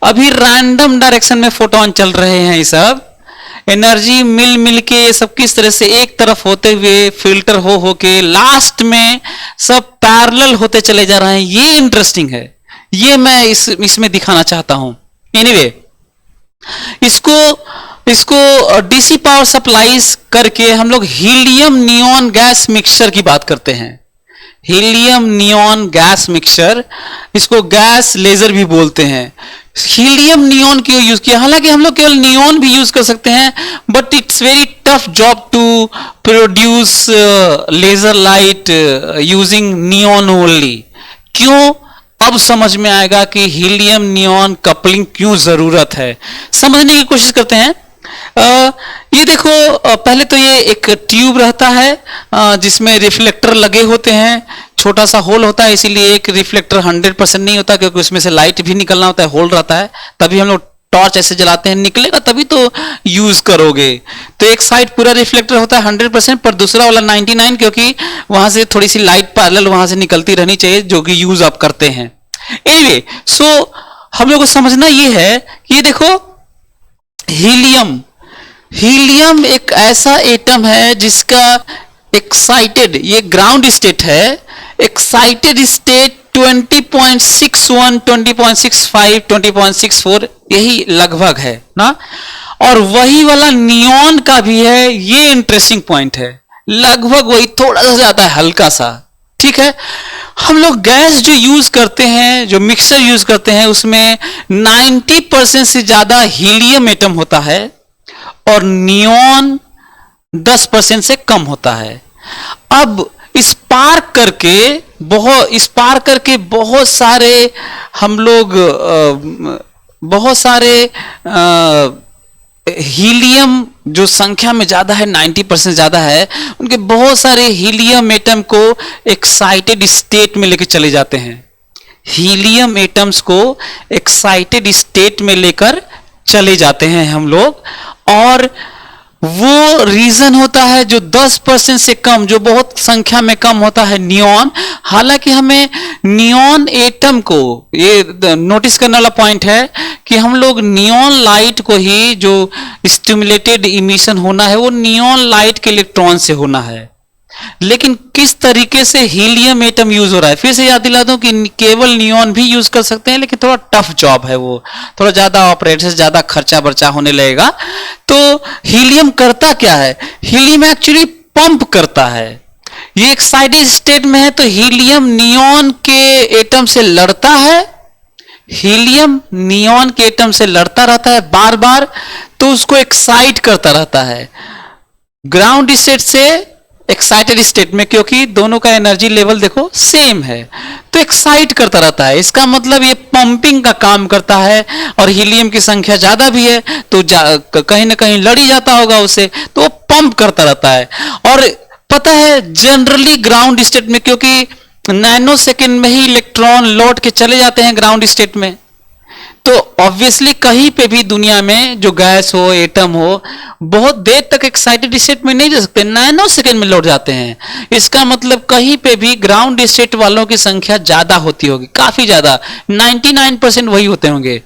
अभी रैंडम डायरेक्शन में फोटोन चल रहे हैं, ये सब एनर्जी मिल के सब किस तरह से एक तरफ होते हुए फिल्टर हो के लास्ट में सब पैरेलल होते चले जा रहे हैं। ये इंटरेस्टिंग है, ये मैं इसमें दिखाना चाहता हूं। एनीवे इसको डीसी पावर सप्लाईज करके हम लोग हीलियम नियॉन गैस मिक्सचर की बात करते हैं। हीलियम नियॉन गैस मिक्सचर, इसको गैस लेजर भी बोलते हैं। हीलियम नियॉन क्यों यूज किया? हालांकि हम लोग केवल नियॉन भी यूज कर सकते हैं, but it's very tough job to produce laser light using neon only. क्यों? अब समझ में आएगा कि हीलियम नियॉन कपलिंग क्यों जरूरत है, समझने की कोशिश करते हैं। ये देखो पहले तो ये एक ट्यूब रहता है जिसमें रिफ्लेक्टर लगे होते हैं, छोटा सा होल होता है, इसीलिए एक रिफ्लेक्टर 100% नहीं होता क्योंकि उसमें से लाइट भी निकलना होता है, होल रहता है, तभी हम लोग टॉर्च ऐसे जलाते हैं, निकलेगा तभी तो यूज करोगे। तो एक साइड पूरा रिफ्लेक्टर होता है 100%, पर दूसरा वाला 99, क्योंकि वहां से थोड़ी सी लाइट पैरेलल वहां से निकलती रहनी चाहिए जो कि यूज आप करते हैं। एनीवे सो हम लोग को समझना ये है कि ये देखो हीलियम एक ऐसा एटम है जिसका एक्साइटेड, ये ग्राउंड स्टेट है, एक्साइटेड स्टेट 20.61, 20.65, 20.64 यही लगभग है ना। और वही वाला नियॉन का भी है, ये इंटरेस्टिंग पॉइंट है, लगभग वही, थोड़ा सा ज्यादा है, हल्का सा। ठीक है, हम लोग गैस जो यूज करते हैं, जो मिक्सचर यूज करते हैं, उसमें 90% से ज्यादा हीलियम एटम होता है और नियॉन 10% से कम होता है। अब स्पार्क करके बहुत सारे हम लोग बहुत सारे हीलियम जो संख्या में ज्यादा है, 90% ज्यादा है, उनके बहुत सारे हीलियम एटम को एक्साइटेड स्टेट में लेकर चले जाते हैं। हीलियम एटम्स को एक्साइटेड स्टेट में लेकर चले जाते हैं हम लोग, और वो रीजन होता है जो 10% से कम, जो बहुत संख्या में कम होता है, नियॉन। हालांकि हमें नियॉन एटम को, ये नोटिस करने वाला पॉइंट है कि हम लोग नियॉन लाइट को ही, जो स्टिमुलेटेड इमिशन होना है वो नियॉन लाइट के इलेक्ट्रॉन से होना है, लेकिन किस तरीके से हीलियम एटम यूज हो रहा है, फिर से याद दिला दूं कि केवल नियॉन भी यूज कर सकते हैं, लेकिन थोड़ा टफ जॉब है, वो थोड़ा ज्यादा ऑपरेटर से ज्यादा खर्चा बर्चा होने लगेगा। तो हीलियम करता क्या है? हीलियम एक्चुअली पंप करता है। ये एक्साइटेड स्टेट में है तो हीलियम नियॉन के एटम से लड़ता है, हीलियम नियॉन के एटम से लड़ता रहता है बार बार, तो उसको एक्साइट करता रहता है ग्राउंड स्टेट से एक्साइटेड स्टेट में, क्योंकि दोनों का एनर्जी लेवल देखो सेम है, तो एक्साइट करता रहता है। इसका मतलब ये पंपिंग का काम करता है, और हीलियम की संख्या ज्यादा भी है तो कहीं ना कहीं लड़ ही जाता होगा उसे, तो वो पंप करता रहता है। और पता है जनरली ग्राउंड स्टेट में, क्योंकि नैनो सेकेंड में ही इलेक्ट्रॉन लौट के चले जाते हैं ग्राउंड स्टेट में, तो ऑब्वियसली कहीं पे भी दुनिया में जो गैस हो एटम हो बहुत देर तक एक्साइटेड स्टेट में नहीं जा सकते, नैनो सेकेंड में लौट जाते हैं। इसका मतलब कहीं पे भी ग्राउंड स्टेट वालों की संख्या ज्यादा होती होगी, काफी ज्यादा, 99% वही होते होंगे।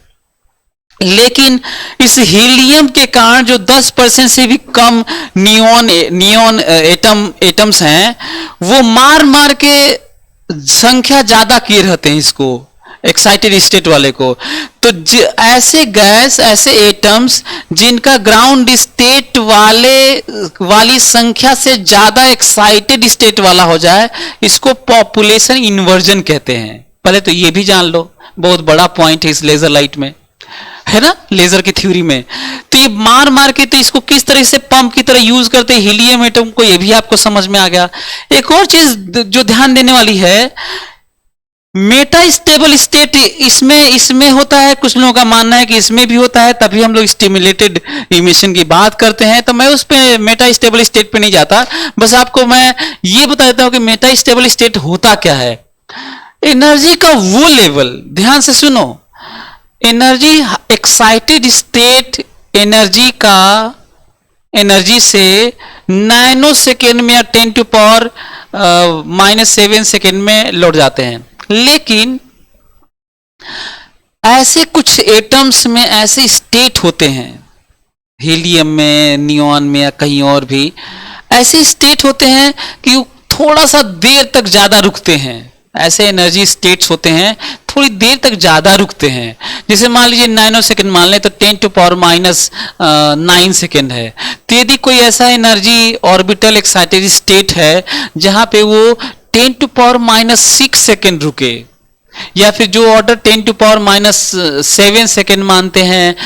लेकिन इस हीलियम के कारण जो 10% से भी कम नियॉन एटम्स हैं, वो मार मार के संख्या ज्यादा किए रहते हैं इसको, एक्साइटेड स्टेट वाले को। तो ऐसे गैस, ऐसे एटम्स जिनका ग्राउंड स्टेट वाली संख्या से ज्यादा एक्साइटेड स्टेट वाला हो जाए, इसको पॉपुलेशन इन्वर्जन कहते हैं। पहले तो ये भी जान लो, बहुत बड़ा पॉइंट है इस लेजर लाइट में, है ना, लेजर की थ्योरी में। तो ये मार मार के तो इसको किस तरह से पंप की तरह यूज करते हैं हीलियम एटम को, ये भी आपको समझ में आ गया। एक और चीज जो ध्यान देने वाली है, मेटा स्टेबल स्टेट इसमें होता है। कुछ लोगों का मानना है कि इसमें भी होता है, तभी हम लोग स्टिमुलेटेड इमिशन की बात करते हैं। तो मैं उस पे मेटा स्टेबल स्टेट पे नहीं जाता, बस आपको मैं ये बता देता हूं कि मेटा स्टेबल स्टेट होता क्या है। एनर्जी का वो लेवल, ध्यान से सुनो, एनर्जी एक्साइटेड स्टेट एनर्जी से नैनो सेकेंड में या 10⁻⁻7 सेकेंड में लौट जाते हैं। लेकिन ऐसे कुछ एटम्स में ऐसे स्टेट होते हैं, हीलियम में, नियॉन में या कहीं और भी ऐसे स्टेट होते हैं कि थोड़ा सा देर तक ज्यादा रुकते हैं। ऐसे एनर्जी स्टेट्स होते हैं थोड़ी देर तक ज्यादा रुकते हैं। जैसे मान लीजिए नैनो सेकेंड मान लें तो 10⁻⁹ सेकेंड है। तो यदि कोई ऐसा एनर्जी ऑर्बिटल एक्साइटेड स्टेट है जहां पे वो 10⁻⁶ सेकेंड रुके, या फिर जो ऑर्डर 10⁻⁷ सेकेंड मानते हैं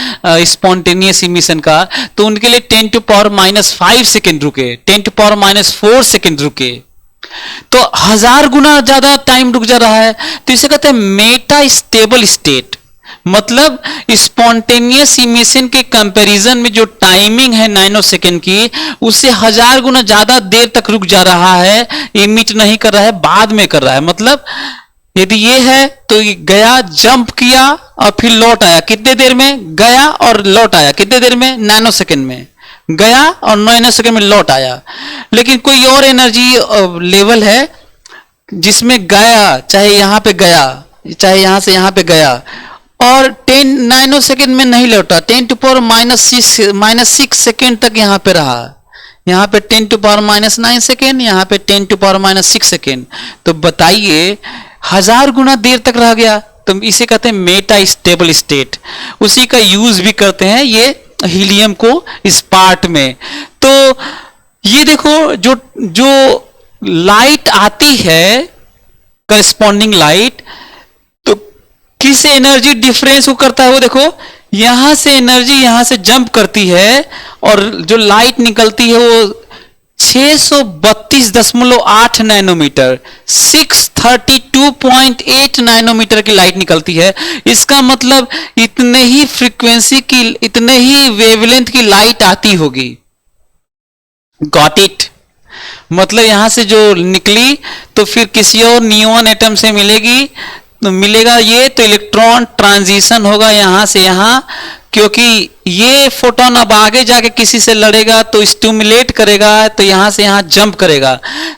स्पॉन्टेनियस इमिशन का, तो उनके लिए 10⁻⁵ सेकेंड रुके, 10⁻⁴ सेकेंड रुके, तो 1000 गुना ज्यादा टाइम रुक जा रहा है। तो इसे कहते हैं मेटा स्टेबल स्टेट। मतलब स्पॉन्टेनियस इमिशन के कंपैरिजन में जो टाइमिंग है नैनो सेकेंड की, उससे 1000 गुना ज्यादा देर तक रुक जा रहा है, इमिट नहीं कर रहा है, बाद में कर रहा है। मतलब यदि ये है तो ये गया, जंप किया और फिर लौट आया, कितने देर में गया और लौट आया, कितने देर में, नैनो सेकेंड में गया और नैनो सेकेंड में लौट आया। लेकिन कोई और एनर्जी लेवल है जिसमें गया, चाहे यहां पे गया, चाहे यहां से यहां पे गया, और 10 नैनो सेकेंड में नहीं लौटा, 10⁻⁻6 सेकेंड तक यहां पे रहा। यहां पे 10⁻⁹ सेकेंड, यहां पे 10⁻�6 सेकेंड। तो बताइए 1000 गुना देर तक रह गया। तो इसे कहते हैं मेटा स्टेबल स्टेट। उसी का यूज भी करते हैं ये हीलियम को इस पार्ट में। तो ये देखो, जो लाइट आती है, करस्पॉन्डिंग लाइट, तो किस एनर्जी डिफरेंस को करता है वो देखो, यहां से एनर्जी यहां से जंप करती है और जो लाइट निकलती है वो 632.8 नैनोमीटर, 632.8 नैनोमीटर की लाइट निकलती है। इसका मतलब इतने ही फ्रीक्वेंसी की, इतने ही वेवलेंथ की लाइट आती होगी। Got it? मतलब यहां से जो निकली तो फिर किसी और नियॉन एटम से मिलेगी, तो मिलेगा ये, तो इलेक्ट्रॉन ट्रांजिशन होगा यहां से यहां, क्योंकि ये फोटोन अब आगे जाके किसी से लड़ेगा तो स्टिमुलेट करेगा, तो यहां से यहां जंप करेगा।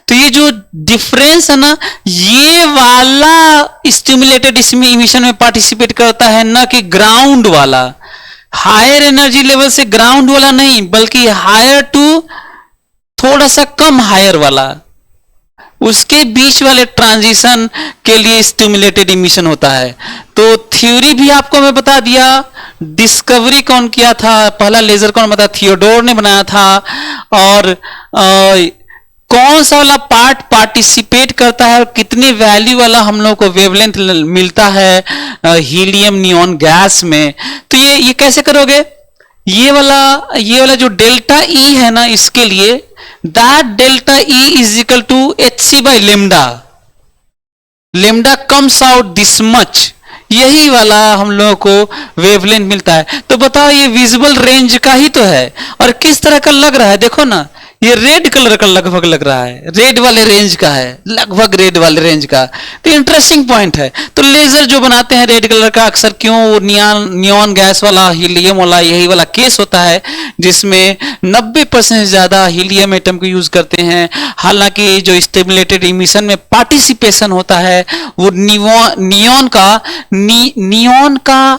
तो ये जो डिफरेंस है ना, ये वाला स्टिमुलेटेड इसमें इमिशन में पार्टिसिपेट करता है, ना कि ग्राउंड वाला। हायर एनर्जी लेवल से ग्राउंड वाला नहीं, बल्कि हायर टू थोड़ा सा कम हायर वाला, उसके बीच वाले ट्रांजिशन के लिए स्टिमुलेटेड इमिशन होता है। तो थ्योरी भी आपको मैं बता दिया। डिस्कवरी कौन किया था, पहला लेजर कौन बता, थियोडोर ने बनाया था। और कौन सा वाला पार्ट पार्टिसिपेट करता है और कितने वैल्यू वाला हम लोग को वेवलेंथ मिलता है हीलियम नियॉन गैस में। तो ये कैसे करोगे, ये वाला जो डेल्टा ई है ना, इसके लिए that delta E is equal to hc/λ, lambda comes out this much, यही वाला हम लोगों को वेवलेंथ मिलता है। तो बताओ ये विजिबल रेंज का ही तो है, और किस तरह का लग रहा है, देखो ना ये रेड कलर का लगभग लग रहा है, रेड वाले रेंज का है, लगभग रेड वाले रेंज का। तो इंटरेस्टिंग पॉइंट है। तो लेजर जो बनाते हैं रेड कलर का, अक्सर क्यों वो नियॉन गैस वाला, हीलियम वाला, यही वाला केस होता है जिसमें 90% से ज्यादा हीलियम एटम को यूज करते हैं। हालांकि जो स्टिमुलेटेड इमिशन में पार्टिसिपेशन होता है वो नियॉन का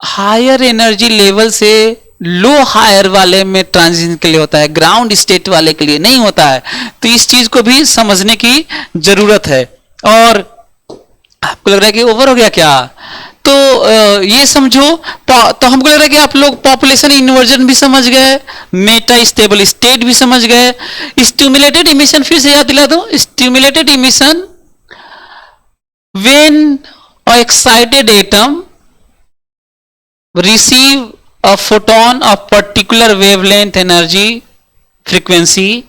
हायर एनर्जी लेवल से लो हायर वाले में ट्रांजिशन के लिए होता है, ग्राउंड स्टेट वाले के लिए नहीं होता है। तो इस चीज को भी समझने की जरूरत है। और आपको लग रहा है कि ओवर हो गया क्या, तो ये समझो। तो हमको लग रहा है कि आप लोग पॉपुलेशन इन्वर्जन भी समझ गए, मेटा स्टेबल स्टेट भी समझ गए। स्टिमुलेटेड इमिशन फिर से याद दिला दो, stimulated emission when a excited atom receive a photon of particular wavelength energy frequency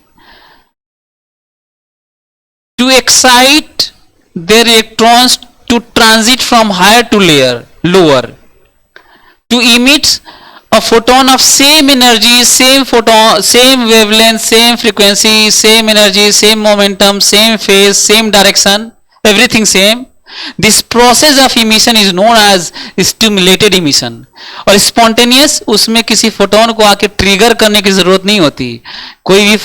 to excite their electrons to transit from higher to lower to emit a photon of same energy, same photon, same wavelength, same frequency, same energy, same momentum, same phase, same direction, everything same. This process of emission is known as stimulated emission. और spontaneous, उसमें किसी photon को आके trigger करने की जरूरत नहीं होती। कोई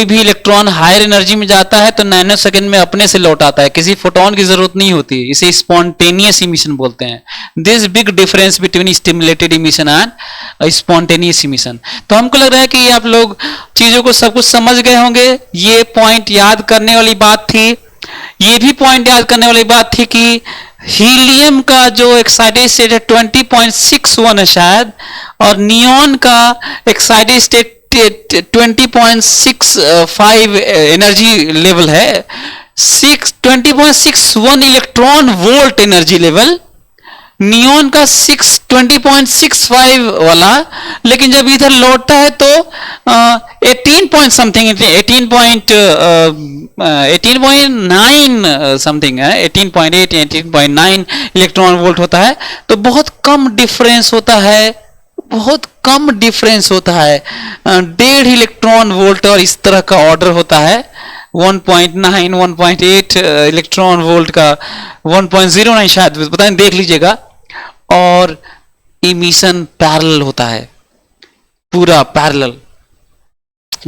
भी इलेक्ट्रॉन हायर एनर्जी में जाता है तो नैनो सेकंड में अपने से लौट आता है, किसी फोटोन की जरूरत नहीं होती। इसे स्पॉन्टेनियस इमिशन बोलते हैं। This big difference between stimulated emission and spontaneous emission. तो हमको लग रहा है कि आप लोग चीजों को सब कुछ समझ गए होंगे। ये पॉइंट याद करने वाली बात थी। ये भी पॉइंट याद करने वाली बात थी कि हीलियम का जो एक्साइटेड स्टेट है 20.61 है शायद, और नियॉन का एक्साइटेड स्टेट 20.65 एनर्जी लेवल है, 20.61 electron volt energy level, neon का 20.65 वाला। लेकिन जब इधर लौटता है तो 18 पॉइंट समथिंग, 18.9 समथिंग है, 18.8 18.9 इलेक्ट्रॉन वोल्ट होता है। तो बहुत कम डिफरेंस होता है, बहुत कम डिफरेंस होता है, 1.5 इलेक्ट्रॉन वोल्ट और इस तरह का ऑर्डर होता है। 1.9 1.8 इलेक्ट्रॉन वोल्ट का 1.09 शायद, पता नहीं, देख लीजिएगा। और इमिशन पैरेलल होता है, पूरा पैरेलल।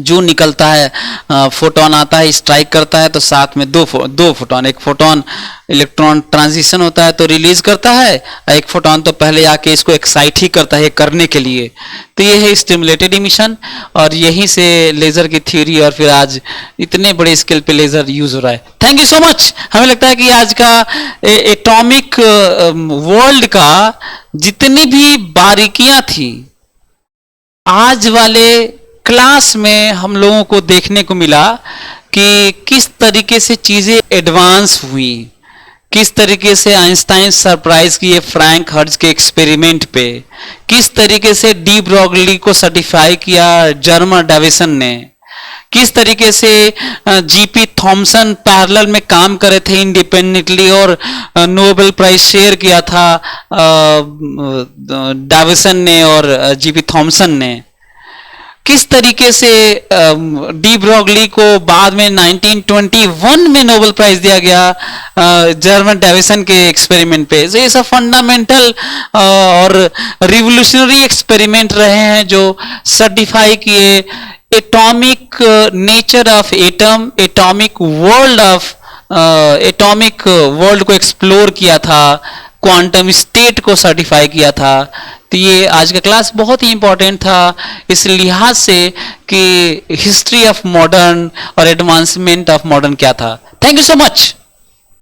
जो निकलता है, फोटोन आता है, स्ट्राइक करता है, तो साथ में दो फोटोन, एक फोटोन इलेक्ट्रॉन ट्रांजिशन होता है तो रिलीज करता है, एक फोटोन तो पहले आके इसको एक्साइट ही करता है करने के लिए। तो ये है स्टिमुलेटेड इमिशन, और यहीं से लेजर की थ्योरी और फिर आज इतने बड़े स्केल पे लेजर यूज हो रहा है। Thank you so much. हमें लगता है कि आज का एटॉमिक वर्ल्ड का जितनी भी बारीकियां थी, आज वाले क्लास में हम लोगों को देखने को मिला कि किस तरीके से चीजें एडवांस हुई, किस तरीके से आइंस्टाइन सरप्राइज किए फ्रैंक हर्ट्ज के एक्सपेरिमेंट पे, किस तरीके से डी ब्रॉगली को सर्टिफाई किया जर्मन डेविसन ने, किस तरीके से जीपी थॉमसन पैरेलल में काम करे थे इंडिपेंडेंटली और नोबेल प्राइज शेयर किया था डेविसन ने और जीपी थॉमसन ने, किस तरीके से डी ब्रॉगली को बाद में 1921 में नोबेल प्राइज दिया गया जर्मन डेविसन के एक्सपेरिमेंट पे। तो ये सब फंडामेंटल और रिवोल्यूशनरी एक्सपेरिमेंट रहे हैं जो सर्टिफाई किए atomic nature of atom, atomic world को एक्सप्लोर किया था, क्वांटम स्टेट को सर्टिफाई किया था। तो ये आज का क्लास बहुत ही इंपॉर्टेंट था इस लिहाज से कि हिस्ट्री ऑफ मॉडर्न और एडवांसमेंट ऑफ मॉडर्न क्या था। Thank you so much.